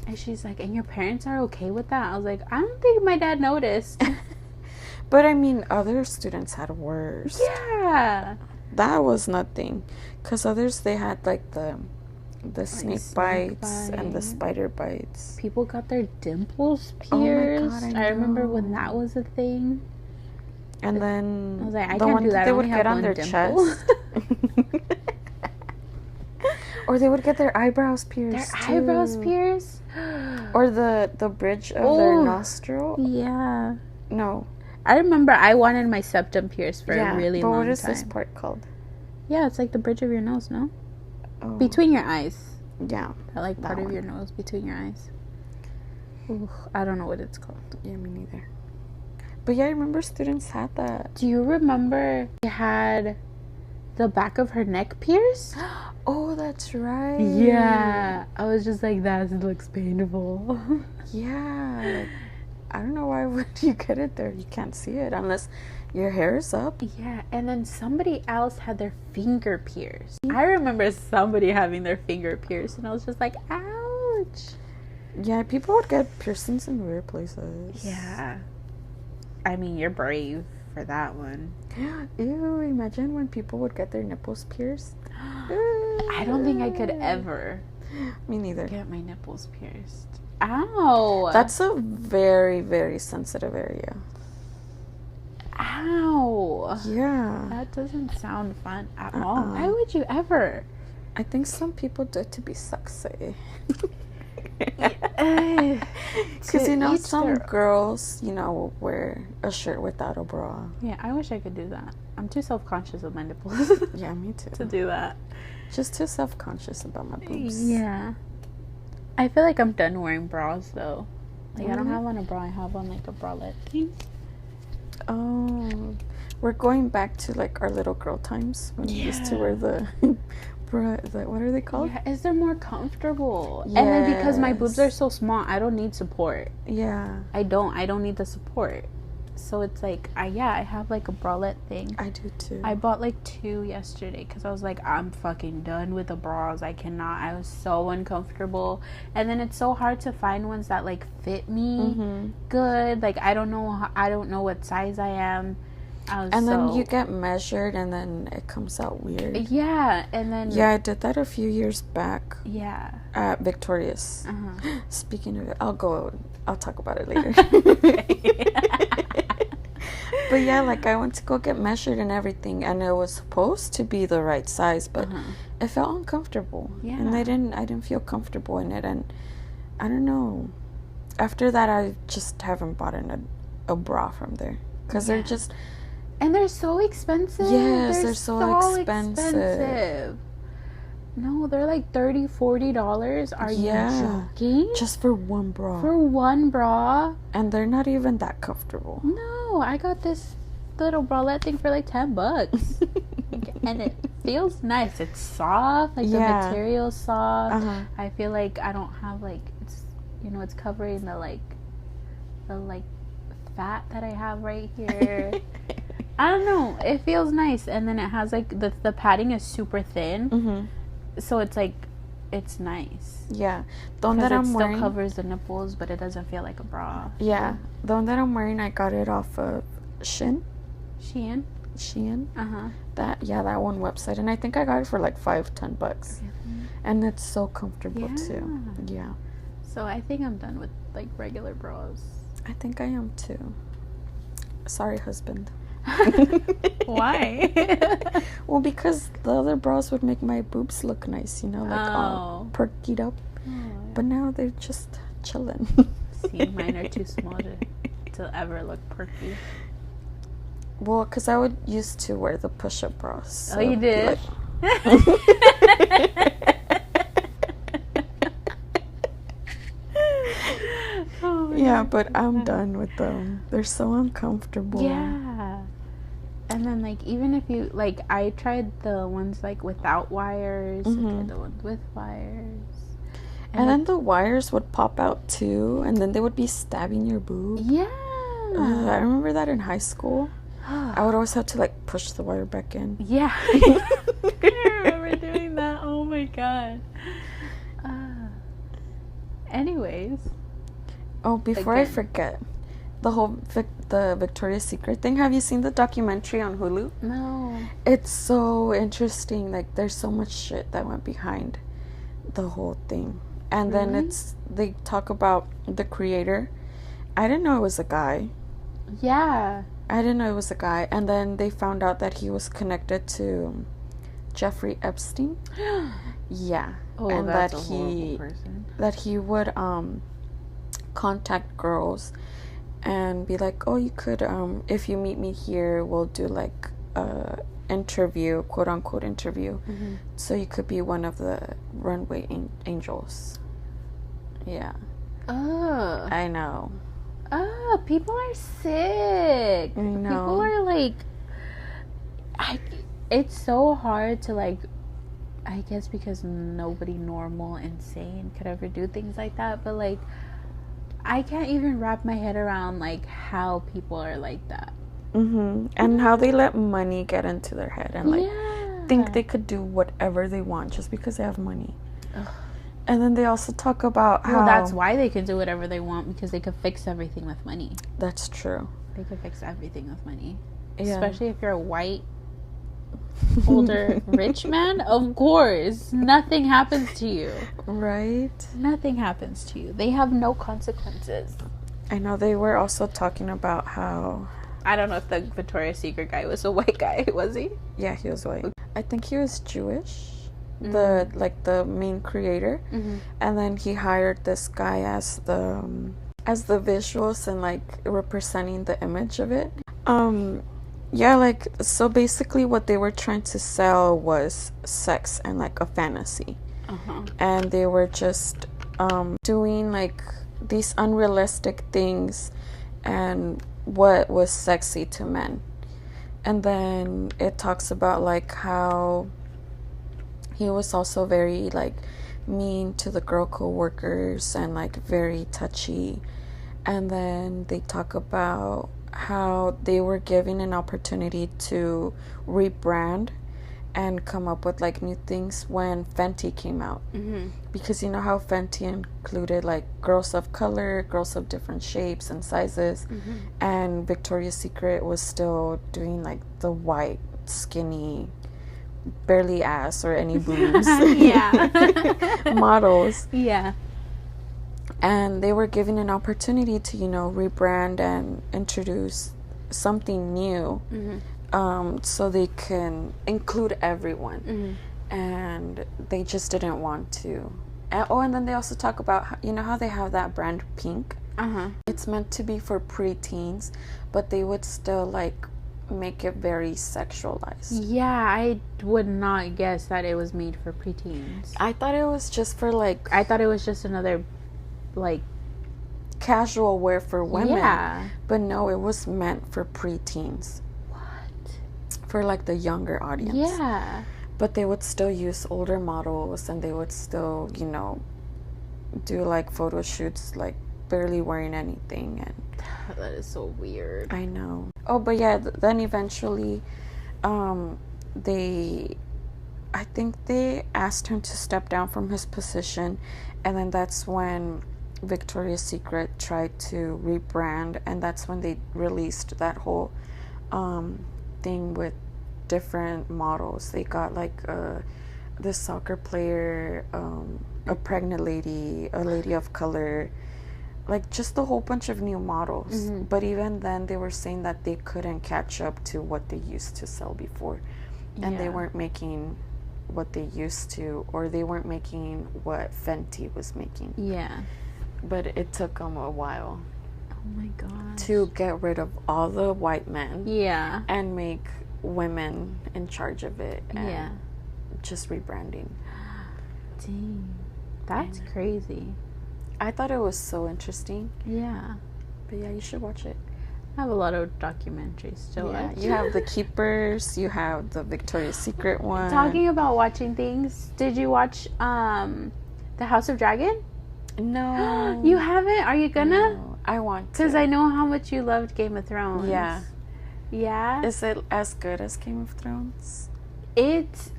And she's like, and your parents are okay with that? I was like, I don't think my dad noticed. But I mean, other students had worse. Yeah. That was nothing. Because others, they had like the snake bites and the spider bites. People got their dimples pierced. Oh my God, I remember when that was a thing. And then I was like, I the can't one do that. they I would only get have on their dimple. chest. Or they would get their eyebrows pierced. Their eyebrows pierced? Or the bridge of their nostril. Yeah. No. I remember I wanted my septum pierced for a really long time. But what is this part called? Yeah, it's like the bridge of your nose, no? Oh. Between your eyes. Yeah. That like part of your nose between your eyes. Ooh, I don't know what it's called. Yeah, me neither. But yeah, I remember students had that. Do you remember they had the back of her neck pierced? Oh, that's right. Yeah. I was just like, that looks painful. Yeah. I don't know why would you get it there. You can't see it unless your hair is up. Yeah, and then somebody else had their finger pierced. I remember somebody having their finger pierced, and I was just like, ouch. Yeah, people would get piercings in weird places. Yeah. I mean, you're brave for that one. Ew, imagine when people would get their nipples pierced. I don't think I could ever. Me neither. Get my nipples pierced. Ow. That's a very, very sensitive area. Ow. Yeah. That doesn't sound fun at all. Why would you ever? I think some people do it to be sexy. Because, you know, some girls, you know, wear a shirt without a bra. Yeah, I wish I could do that. I'm too self-conscious of my nipples. Yeah, me too. To do that. Just too self-conscious about my boobs. Yeah. I feel like I'm done wearing bras, though. Like, I don't have on a bra. I have on, like, a bralette thing. Oh. We're going back to, like, our little girl times when we used to wear the... what are they called? Yeah, is they're more comfortable. Yes. And then because my boobs are so small, I don't need support. Yeah. I don't need the support. So it's like, I have like a bralette thing. I do too. I bought like 2 yesterday because I was like, I'm fucking done with the bras. I cannot. I was so uncomfortable. And then it's so hard to find ones that like fit me good. Like I don't know what size I am. And then you get measured and then it comes out weird. Yeah, and then... Yeah, I did that a few years back. Yeah. At Victorious. Speaking of it, I'll talk about it later. But yeah, like I went to go get measured and everything, and it was supposed to be the right size, but it felt uncomfortable. Yeah. And I didn't feel comfortable in it, and I don't know. After that, I just haven't bought a bra from there. Because they're just... And they're so expensive. Yes, they're so expensive. No, they're like $30, $40. Are you joking? Just for one bra. For one bra? And they're not even that comfortable. No, I got this little bralette thing for like $10. And it feels nice. It's soft. Like the material's soft. I feel like I don't have like... It's covering the fat that I have right here. I don't know. It feels nice, and then it has like the padding is super thin, so it's like it's nice. Yeah, the one that I'm wearing still covers the nipples, but it doesn't feel like a bra. Yeah, the one that I'm wearing, I got it off of Shein. That one website, and I think I got it for like $5-10, and it's so comfortable too. Yeah. So I think I'm done with like regular bras. I think I am too. Sorry, husband. Why? Well, because the other bras would make my boobs look nice, all perkied up. But now they're just chilling. See, mine are too small to ever look perky. Well, because I would used to wear the push-up bras. So you did? Yeah, but I'm done with them. They're so uncomfortable. Yeah. And then, like, even if you, like, I tried the ones, like, without wires. I tried the ones with wires. And then the wires would pop out, too. And then they would be stabbing your boob. Yeah. I remember that in high school. I would always have to, like, push the wire back in. Yeah. I remember doing that. Oh, my God. Anyways. Oh, before I forget, the whole the Victoria's Secret thing. Have you seen the documentary on Hulu? No. It's so interesting. Like, there's so much shit that went behind the whole thing. And then they talk about the creator. I didn't know it was a guy. Yeah. I didn't know it was a guy. And then they found out that he was connected to Jeffrey Epstein. Yeah. Oh, and that's a horrible person. That he would contact girls and be like, oh, you could if you meet me here, we'll do like a interview, quote unquote interview, so you could be one of the runway angels. Yeah. Oh, I know. Oh, people are sick. I know. People are like, it's so hard to, like, I guess because nobody normal and sane could ever do things like that, but, like, I can't even wrap my head around, like, how people are like that. And how they let money get into their head and, like, think they could do whatever they want just because they have money. Ugh. And then they also talk about how... Well, that's why they can do whatever they want, because they could fix everything with money. That's true. They could fix everything with money. Yeah. Especially if you're a white, older, rich man. Of course. Nothing happens to you. Right? Nothing happens to you. They have no consequences. I know. They were also talking about how... I don't know if the Victoria's Secret guy was a white guy. Was he? Yeah, he was white. I think he was Jewish. The main creator, and then he hired this guy as the visuals and, like, representing the image of it. Yeah, like, so basically what they were trying to sell was sex and, like, a fantasy. And they were just doing, like, these unrealistic things and what was sexy to men. And then it talks about, like, how he was also very, like, mean to the girl co-workers and, like, very touchy. And then they talk about how they were given an opportunity to rebrand and come up with, like, new things when Fenty came out. Because you know how Fenty included, like, girls of color, girls of different shapes and sizes, and Victoria's Secret was still doing, like, the white, skinny, barely ass or any boobs models. Yeah. And they were given an opportunity to, you know, rebrand and introduce something new, so they can include everyone. And they just didn't want to. And then they also talk about, you know how they have that brand Pink? It's meant to be for preteens, but they would still, like, make it very sexualized. Yeah, I would not guess that it was made for preteens. I thought it was just for, like... I thought it was just another, like... casual wear for women. Yeah. But no, it was meant for preteens. What? For, like, the younger audience. Yeah. But they would still use older models, and they would still, you know, do, like, photo shoots, like, barely wearing anything. And that is so weird. I know. Oh, but yeah, then eventually I think they asked him to step down from his position, and then that's when Victoria's Secret tried to rebrand, and that's when they released that whole thing with different models. They got, like, this soccer player, a pregnant lady, a lady of color, like, just a whole bunch of new models. But even then, they were saying that they couldn't catch up to what they used to sell before. And they weren't making what they used to, or they weren't making what Fenty was making. Yeah. But it took them a while. Oh my god. To get rid of all the white men. Yeah. And make women in charge of it. And just rebranding. Dang. That's crazy. I thought it was so interesting. Yeah. But yeah, you should watch it. I have a lot of documentaries to watch. You have The Keepers, you have the Victoria's Secret one. Talking about watching things, did you watch The House of Dragon? No. You haven't? Are you gonna? No, I want to. Because I know how much you loved Game of Thrones. Yeah. Yeah? Is it as good as Game of Thrones? It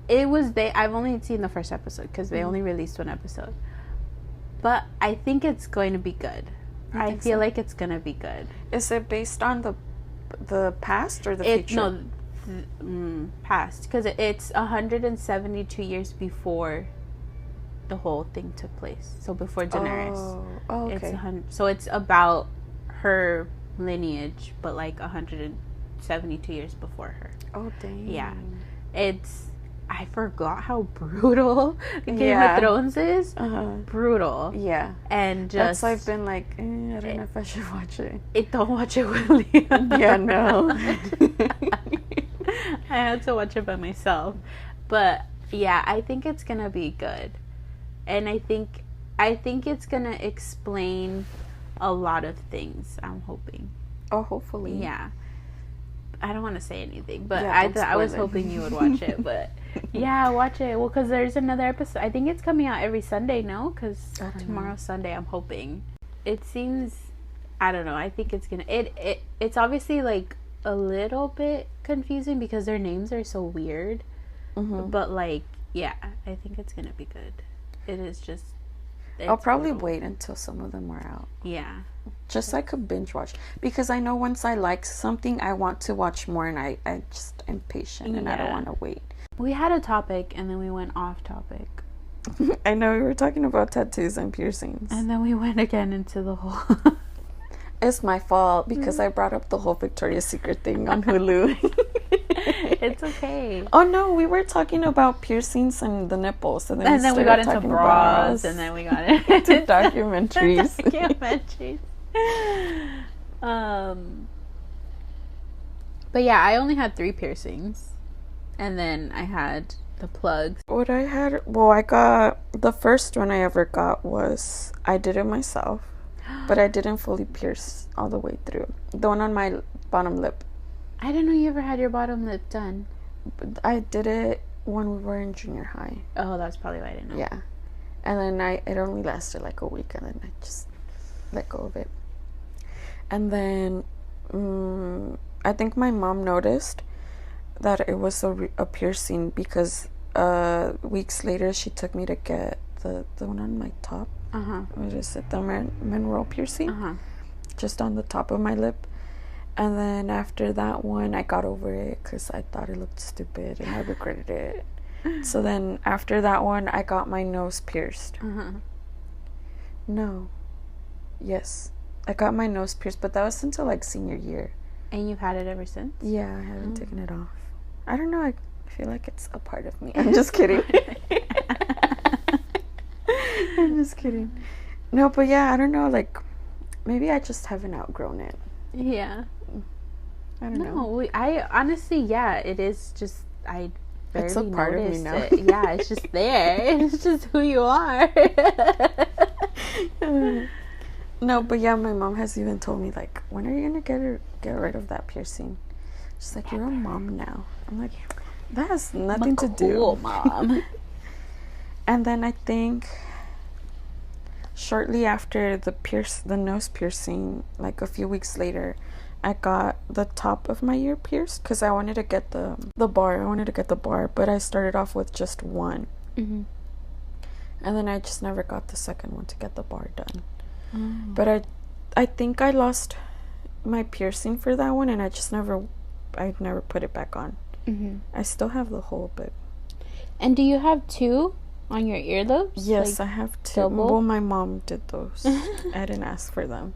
was, I've only seen the first episode because they only released one episode. But I think it's going to be good. I feel like it's going to be good. Is it based on the past or the future? No, past. Because it's 172 years before the whole thing took place. So before Daenerys. Oh okay. So it's about her lineage, but like 172 years before her. Oh, dang. Yeah. I forgot how brutal Game of Thrones is. Brutal. Yeah. And just... That's why I've been like, I don't know if I should watch it. Don't watch it with Leah. Yeah, no. I had to watch it by myself. But, yeah, I think it's going to be good. And I think it's going to explain a lot of things, I'm hoping. Oh, hopefully. Yeah. I don't want to say anything, but yeah, I was hoping you would watch it. But yeah, watch it. Well, because there's another episode. I think it's coming out every Sunday, no? Because tomorrow's Sunday, I'm hoping. It seems, I don't know. I think it's gonna. It's obviously like a little bit confusing because their names are so weird. Mm-hmm. But like, yeah, I think it's gonna be good. It is just. I'll probably wait until some of them are out. Yeah. Just so I could binge watch. Because I know once I like something, I want to watch more, and I just am patient, and I don't want to wait. We had a topic, and then we went off topic. I know, we were talking about tattoos and piercings. And then we went again into the whole... It's my fault, because I brought up the whole Victoria's Secret thing on Hulu. It's okay. Oh no, we were talking about piercings and the nipples, and then we got into bras, and then we got into documentaries. But yeah, I only had 3 piercings, and then I had the plugs. I got the first one I ever got was I did it myself, but I didn't fully pierce all the way through. The one on my bottom lip. I didn't know you ever had your bottom lip done. I did it when we were in junior high. Oh, that's probably why I didn't know. Yeah. And then it only lasted like a week, and then I just let go of it. And then I think my mom noticed that it was a piercing because weeks later she took me to get the one on my top. What is it? The mineral piercing? Just on the top of my lip. And then after that one, I got over it because I thought it looked stupid and I regretted it. So then after that one, I got my nose pierced. No. Yes. I got my nose pierced, but that was until like senior year. And you've had it ever since? Yeah, I haven't taken it off. I don't know. I feel like it's a part of me. I'm just kidding. I'm just kidding. No, but yeah, I don't know. Like, maybe I just haven't outgrown it. Yeah. I don't know. I honestly, yeah, it is just, I barely it's a part of me now. It. Yeah, it's just there. It's just who you are. No, but yeah, my mom has even told me, like, when are you gonna get rid of that piercing? She's like, you're a mom now. I'm like, that has nothing to do. Cool, Mom. And then I think shortly after the nose piercing, like a few weeks later, I got the top of my ear pierced because I wanted to get the bar. I wanted to get the bar, but I started off with just one. And then I just never got the second one to get the bar done. But I think I lost my piercing for that one, and I never put it back on. I still have the hole, but. And do you have 2 on your earlobes? Yes, I have 2. Double? Well, my mom did those. I didn't ask for them.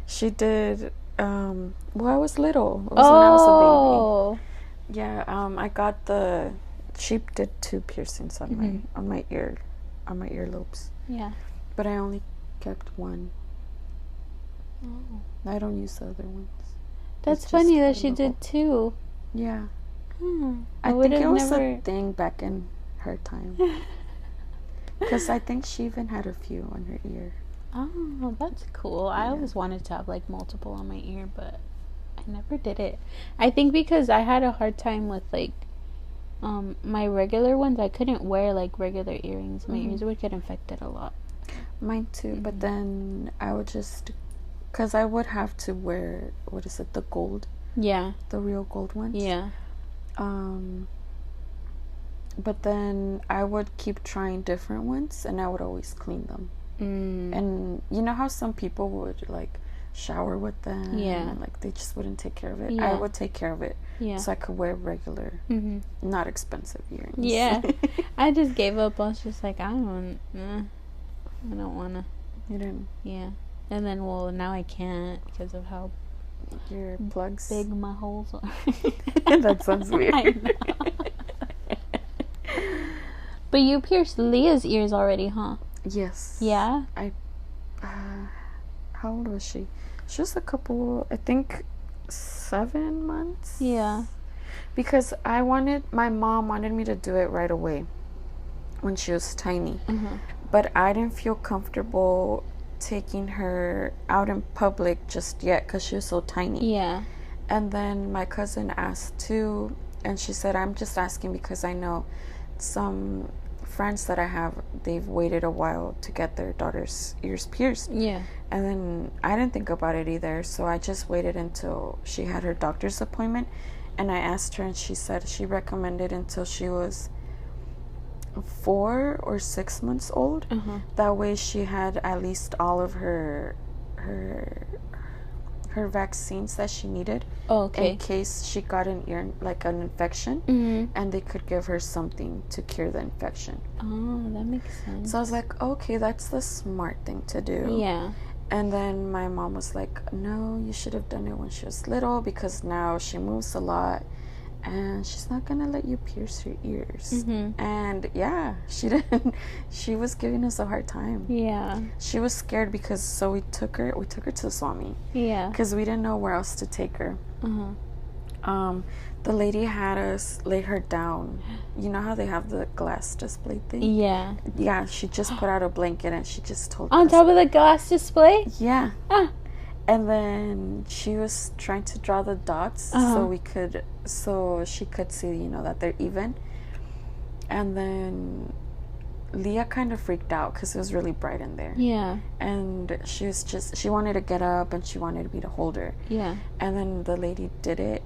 She did. I was little. It was when I was a baby. Yeah. She did 2 piercings on my earlobes. Yeah. But I only kept 1. I don't use the other ones. That's funny that she did 2. Yeah. I think it was a thing back in her time. Because I think she even had a few on her ear. Oh, that's cool. I always wanted to have like multiple on my ear, but I never did it. I think because I had a hard time with like my regular ones. I couldn't wear like regular earrings. My ears would get infected a lot. Mine too, but then I would just, because I would have to wear, what is it, the gold? Yeah. The real gold ones? Yeah. But then I would keep trying different ones, and I would always clean them. And you know how some people would like shower with them? Yeah. And like they just wouldn't take care of it? Yeah. I would take care of it. Yeah. So I could wear regular, not expensive earrings. Yeah. I just gave up. I was just like, I don't want to. You didn't? Yeah. And then, well, now I can't because of how your plugs big my holes are. That sounds weird. I know. But you pierced Leah's ears already, huh? Yes. Yeah? How old was she? She was a couple, I think 7 months. Yeah. Because my mom wanted me to do it right away when she was tiny. But I didn't feel comfortable taking her out in public just yet because she was so tiny. Yeah. And then my cousin asked too, and she said, I'm just asking because I know some friends that I have, they've waited a while to get their daughter's ears pierced. Yeah. And then I didn't think about it either, so I just waited until she had her doctor's appointment. And I asked her, and she said she recommended until she was 4 or 6 months old. That way she had at least all of her vaccines that she needed. In case she got an infection, and they could give her something to cure the infection. Oh, that makes sense. So I was like, okay, that's the smart thing to do. Yeah. And then my mom was like, no, you should have done it when she was little because now she moves a lot and she's not gonna let you pierce her ears. And yeah, she didn't. She was giving us a hard time. Yeah. She was scared because we took her to the Swami. Yeah. Because we didn't know where else to take her. The lady had us lay her down. You know how they have the glass display thing? Yeah. Yeah, she just put out a blanket and she just told on us. top of the glass display? Yeah. And then she was trying to draw the dots so she could see, that they're even. And then Leah kind of freaked out because it was really bright in there. Yeah. And she wanted to get up and she wanted me to hold her. Yeah. And then the lady did it.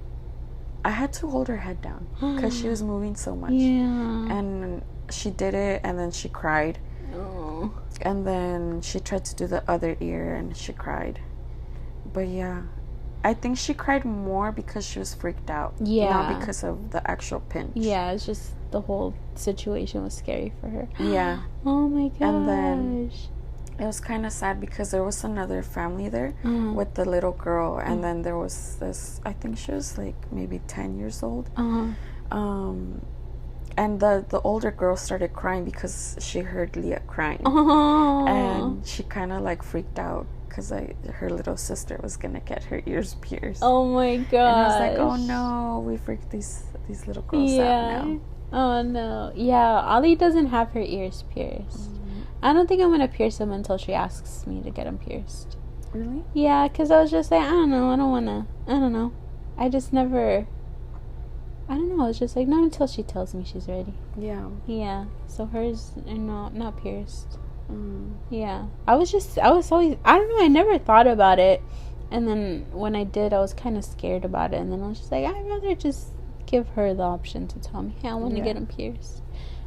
I had to hold her head down because she was moving so much. Yeah. And she did it and then she cried. Oh. And then she tried to do the other ear and she cried. But yeah, I think she cried more because she was freaked out. Yeah. Not because of the actual pinch. Yeah, it's just the whole situation was scary for her. Yeah. Oh my gosh. And then it was kind of sad because there was another family there with the little girl. And then there was this, I think she was like maybe 10 years old. And the older girl started crying because she heard Leah crying. And she kind of like freaked out because her little sister was gonna get her ears pierced. Oh my god! And I was like, oh no, we freaked these little girls out now. Oh no! Yeah, Ollie doesn't have her ears pierced. I don't think I'm gonna pierce them until she asks me to get them pierced. Really? Yeah, because I was just like, I don't know. I don't know. I just never. I don't know. I was just like, not until she tells me she's ready. Yeah. Yeah. So hers are not pierced. Yeah. I was always, I don't know, I never thought about it. And then when I did, I was kind of scared about it. And then I was just like, I'd rather just give her the option to tell me, hey, I want to get them pierced.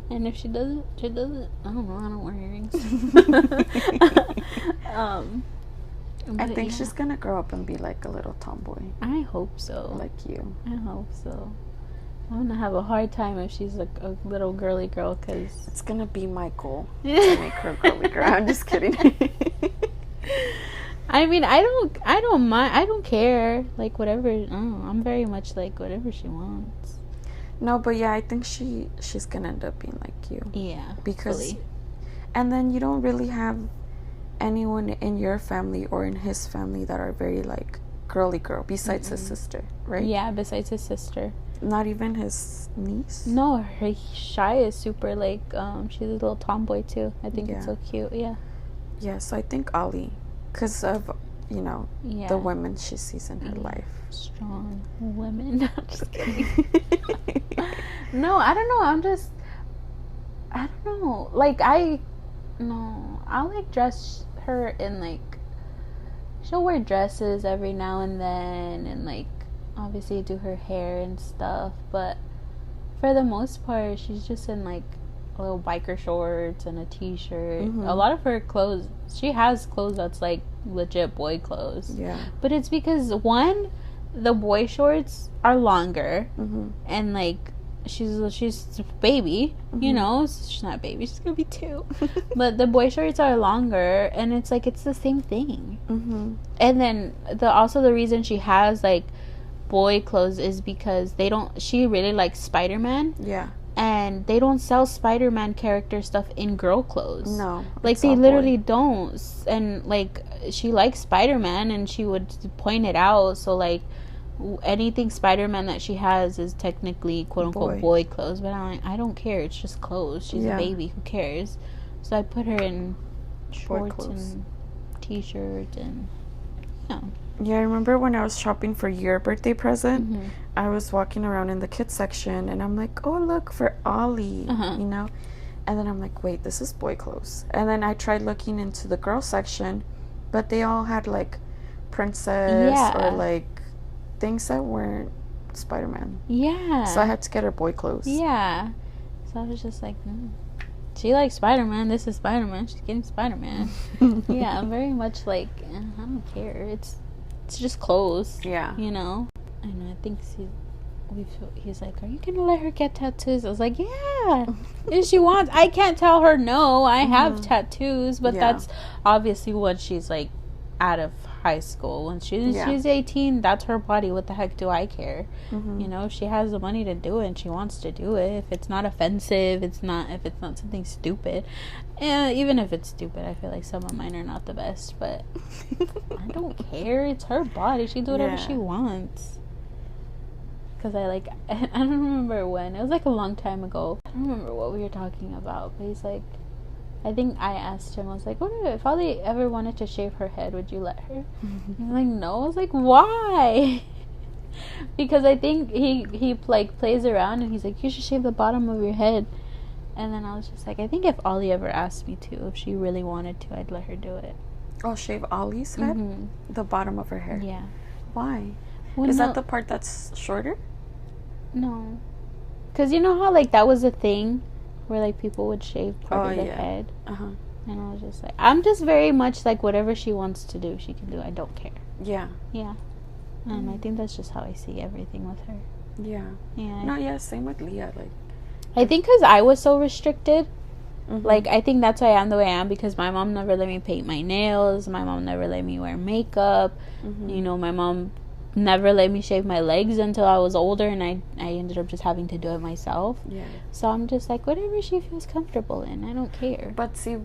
And if she does it, she does it. I don't know. I don't wear earrings. I think she's going to grow up and be like a little tomboy. I hope so. Like you. I hope so. I'm gonna have a hard time if she's like a little girly girl, because it's gonna be my goal to make her a girly girl. I'm just kidding. I mean, I don't mind. I don't care. Like whatever. I'm very much like whatever she wants. No, but yeah, I think she's gonna end up being like you. Yeah. Because, and then you don't really have anyone in your family or in his family that are very like girly girl besides his sister, right? Yeah, besides his sister. Not even his niece? No, her Shy is super like she's a little tomboy too. I think it's so cute. Yeah. Yeah, so I think Ollie, because of, you know, the women she sees in her life. Strong women. I'm just kidding. No, I don't know. I don't know. Like, I'll, like, dress her in, like, she'll wear dresses every now and then, and, like, obviously do her hair and stuff, but for the most part, she's just in, like, little biker shorts and a t-shirt. A lot of her clothes, she has clothes that's, like, legit boy clothes. Yeah. But it's because, one, the boy shorts are longer, and, like, she's a baby, you know. She's not a baby, she's gonna be 2. But the boy shorts are longer, and it's like, it's the same thing. And then the reason she has, like, boy clothes is because she really likes Spider-Man. Yeah. And they don't sell Spider-Man character stuff in girl clothes. No. Like, they literally don't. And, like, she likes Spider-Man, and she would point it out. So, like, anything Spider-Man that she has is technically quote-unquote boy clothes. But I'm like, I don't care. It's just clothes. She's a baby. Who cares? So I put her in shorts and t-shirt and, yeah. Yeah, I remember when I was shopping for your birthday present, I was walking around in the kids section, and I'm like, oh, look, for Ollie, you know? And then I'm like, wait, this is boy clothes. And then I tried looking into the girl section, but they all had, like, princess or, like, things that weren't Spider-Man. Yeah. So I had to get her boy clothes. Yeah. So I was just like, she likes Spider-Man. This is Spider-Man. She's getting Spider-Man. Yeah, I'm very much like, I don't care. It's just clothes. Yeah. You know? And I think he's like, are you going to let her get tattoos? I was like, yeah. If she wants. I can't tell her no. I have tattoos. But that's obviously when she's, like, out of high school. When she's 18, that's her body. What the heck do I care? You know, if she has the money to do it and she wants to do it, if it's not offensive, if it's not something stupid, even if it's stupid, I feel like some of mine are not the best, but I don't care. It's her body. She do whatever she wants. Because I don't remember when. It was like a long time ago. I don't remember what we were talking about, but he's like, I think I asked him, I was like, what if Ollie ever wanted to shave her head, would you let her? He's like, no. I was like, why? Because I think he like plays around, and he's like, you should shave the bottom of your head. And then I was just like, I think if Ollie ever asked me to, if she really wanted to, I'd let her do it. Oh, shave Ollie's head? The bottom of her hair? Yeah. Why? Is that the part that's shorter? No. Because you know how, like, that was a thing where, like, people would shave part of the head? And I was just like, I'm just very much like, whatever she wants to do, she can do. I don't care. Yeah. Yeah. And I think that's just how I see everything with her. Yeah. Yeah. No, yeah, same with Leah. Like, I think because I was so restricted, like, I think that's why I am the way I am, because my mom never let me paint my nails. My mom never let me wear makeup. You know, my mom never let me shave my legs until I was older, and I ended up just having to do it myself. Yeah. So I'm just like, whatever she feels comfortable in, I don't care. But see,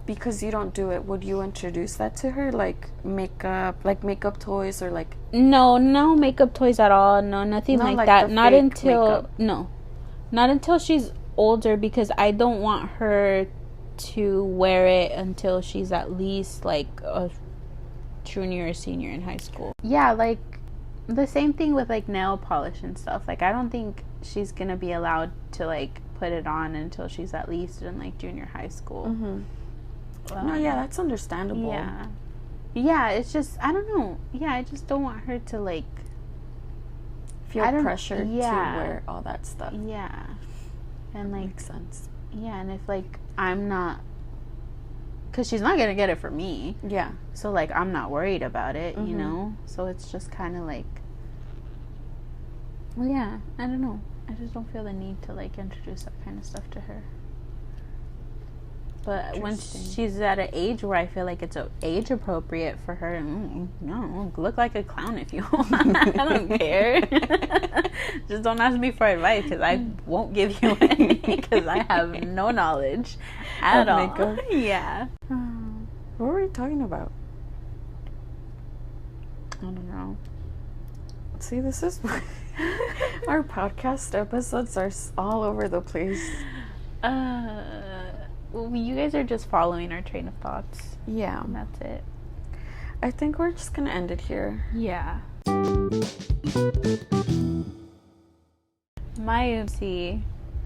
because you don't do it, would you introduce that to her, like makeup toys, or like? No makeup toys at all. No, nothing like that. Not until not until she's older, because I don't want her to wear it until she's at least like a junior or senior in high school. Yeah, like the same thing with like nail polish and stuff. Like, I don't think she's gonna be allowed to like put it on until she's at least in like junior high school. No, yeah, that's understandable. Yeah, it's just, I don't know. Yeah, I just don't want her to like feel pressured to wear all that stuff. Yeah. And like, makes sense. Yeah, and if like I'm not, because she's not gonna get it for me. Yeah. So like, I'm not worried about it, you know. So it's just kind of like, well, yeah, I don't know. I just don't feel the need to like introduce that kind of stuff to her. But when she's at an age where I feel like it's age appropriate for her, no, look like a clown if you want. I don't care. Just don't ask me for advice, because I won't give you any, because I have no knowledge at all. Makeup. Yeah. What were we talking about? I don't know. See, this is our podcast episodes are all over the place. you guys are just following our train of thoughts. Yeah. And that's it. I think we're just gonna end it here. Yeah. My oopsie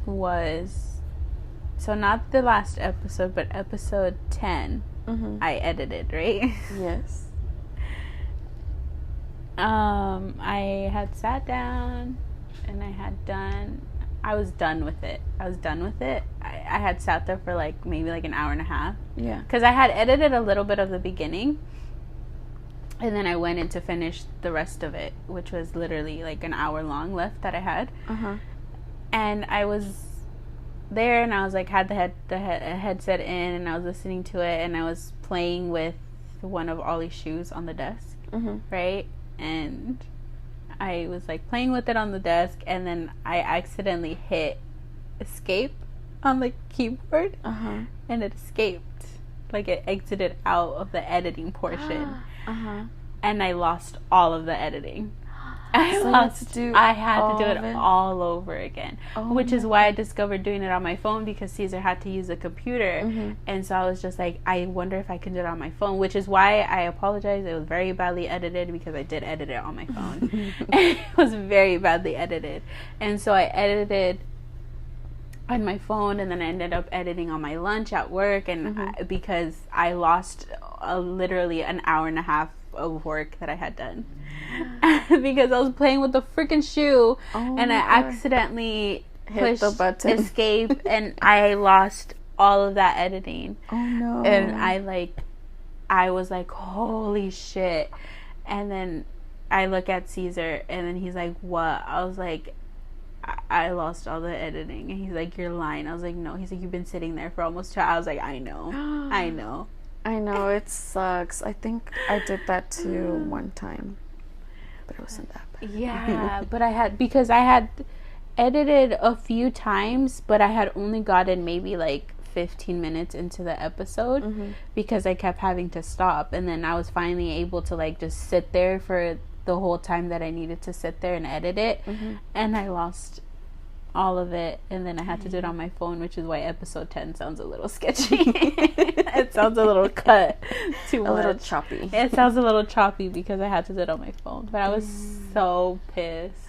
was, so not the last episode, but episode 10. I edited, right? Yes. I had sat down and I was done with it. I had sat there for like maybe like an hour and a half. Yeah. Because I had edited a little bit of the beginning. And then I went in to finish the rest of it, which was literally like an hour long left that I had. And I was there and I was like, had the headset in and I was listening to it and I was playing with one of Ollie's shoes on the desk, right? And I was like playing with it on the desk and then I accidentally hit escape on the keyboard and it escaped. Like it exited out of the editing portion. And I lost all of the editing. I had to do it all over again, which is why I discovered doing it on my phone, because Caesar had to use a computer. And so I was just like, I wonder if I can do it on my phone, which is why I apologize. It was very badly edited because I did edit it on my phone. It was very badly edited. And so I edited on my phone and then I ended up editing on my lunch at work, and because I lost literally an hour and a half of work that I had done because I was playing with the freaking shoe and I accidentally pushed the button escape and I lost all of that editing. And I was like, holy shit. And then I look at Caesar and then he's like, what? I was like, I lost all the editing. And he's like, you're lying. I was like, no. He's like, you've been sitting there for almost 2 hours. I was like, I know. I know, it sucks. I think I did that too one time, but it wasn't that bad. Yeah, but I had edited a few times, but I had only gotten maybe like 15 minutes into the episode because I kept having to stop, and then I was finally able to like just sit there for the whole time that I needed to sit there and edit it, and I lost all of it, and then I had to do it on my phone, which is why episode 10 sounds a little sketchy. It sounds a little cut too much. A little choppy. It sounds a little choppy because I had to do it on my phone, but I was so pissed.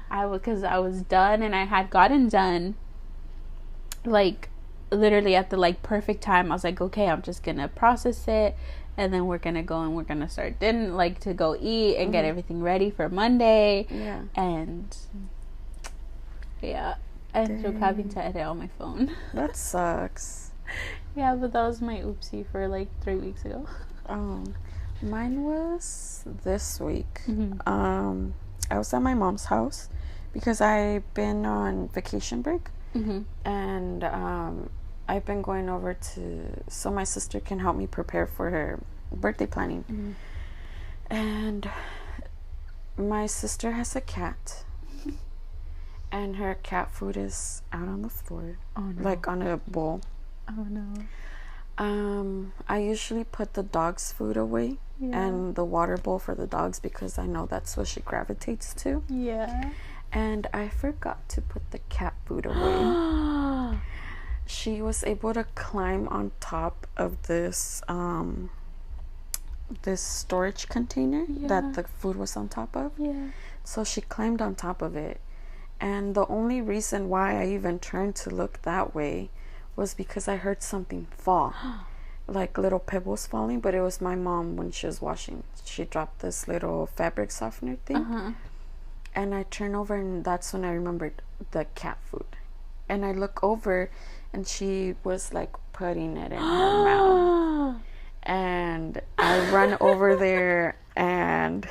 Because I was done, and I had gotten done like literally at the like perfect time. I was like, okay, I'm just gonna process it, and then we're gonna go and we're gonna start dinner, like to go eat and get everything ready for Monday. And I ended up having to edit on my phone. That sucks. Yeah, but that was my oopsie for like 3 weeks ago. Mine was this week. I was at my mom's house because I've been on vacation break, and I've been going over so my sister can help me prepare for her birthday planning. And my sister has a cat. And her cat food is out on the floor, like on a bowl. I usually put the dog's food away and the water bowl for the dogs because I know that's what she gravitates to. And I forgot to put the cat food away. She was able to climb on top of this storage container that the food was on top of. So she climbed on top of it. And the only reason why I even turned to look that way was because I heard something fall. Like little pebbles falling, but it was my mom when she was washing. She dropped this little fabric softener thing. And I turned over, and that's when I remembered the cat food. And I look over, and she was like putting it in her mouth. And I run over there, and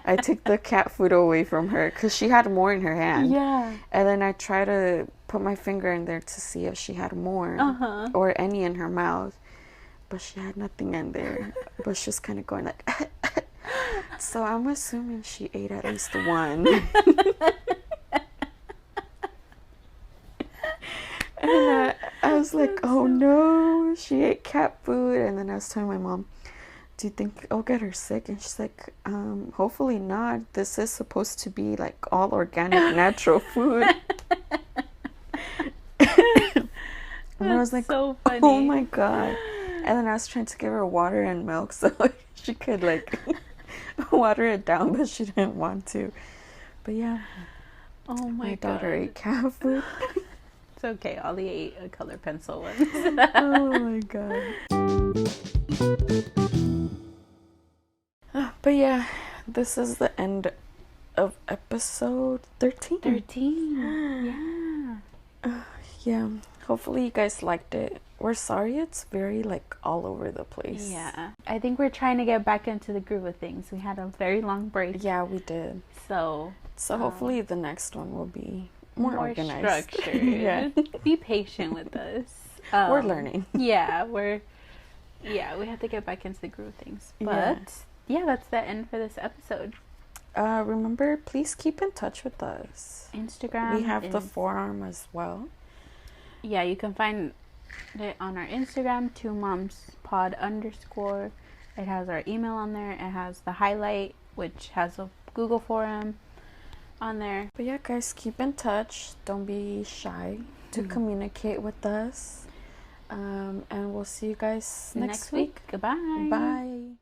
I took the cat food away from her because she had more in her hand. And then I try to put my finger in there to see if she had more or any in her mouth, but she had nothing in there. But she's kind of going like so I'm assuming she ate at least one. And I was like, oh no, she ate cat food. And then I was telling my mom, do you think I'll get her sick? And she's like, hopefully not. This is supposed to be like all organic, natural food. And I was like, so funny. oh my god. And then I was trying to give her water and milk so she could like water it down, but she didn't want to. But yeah. Oh my daughter God. ate cat food. It's okay. Ollie ate a color pencil one. Oh my god. But yeah, this is the end of episode 13. 13. Yeah. Yeah. Hopefully you guys liked it. We're sorry it's very like all over the place. Yeah. I think we're trying to get back into the groove of things. We had a very long break. Yeah, we did. So hopefully the next one will be more organized. Structured. Yeah. Be patient with us. We're learning. Yeah, we have to get back into the groove of things. But yeah, that's the end for this episode. Remember, please keep in touch with us. Instagram. We have the forum as well. Yeah, you can find it on our Instagram, 2momspod_. It has our email on there. It has the highlight, which has a Google forum on there. But yeah, guys, keep in touch. Don't be shy to communicate with us. And we'll see you guys next week. Goodbye. Bye.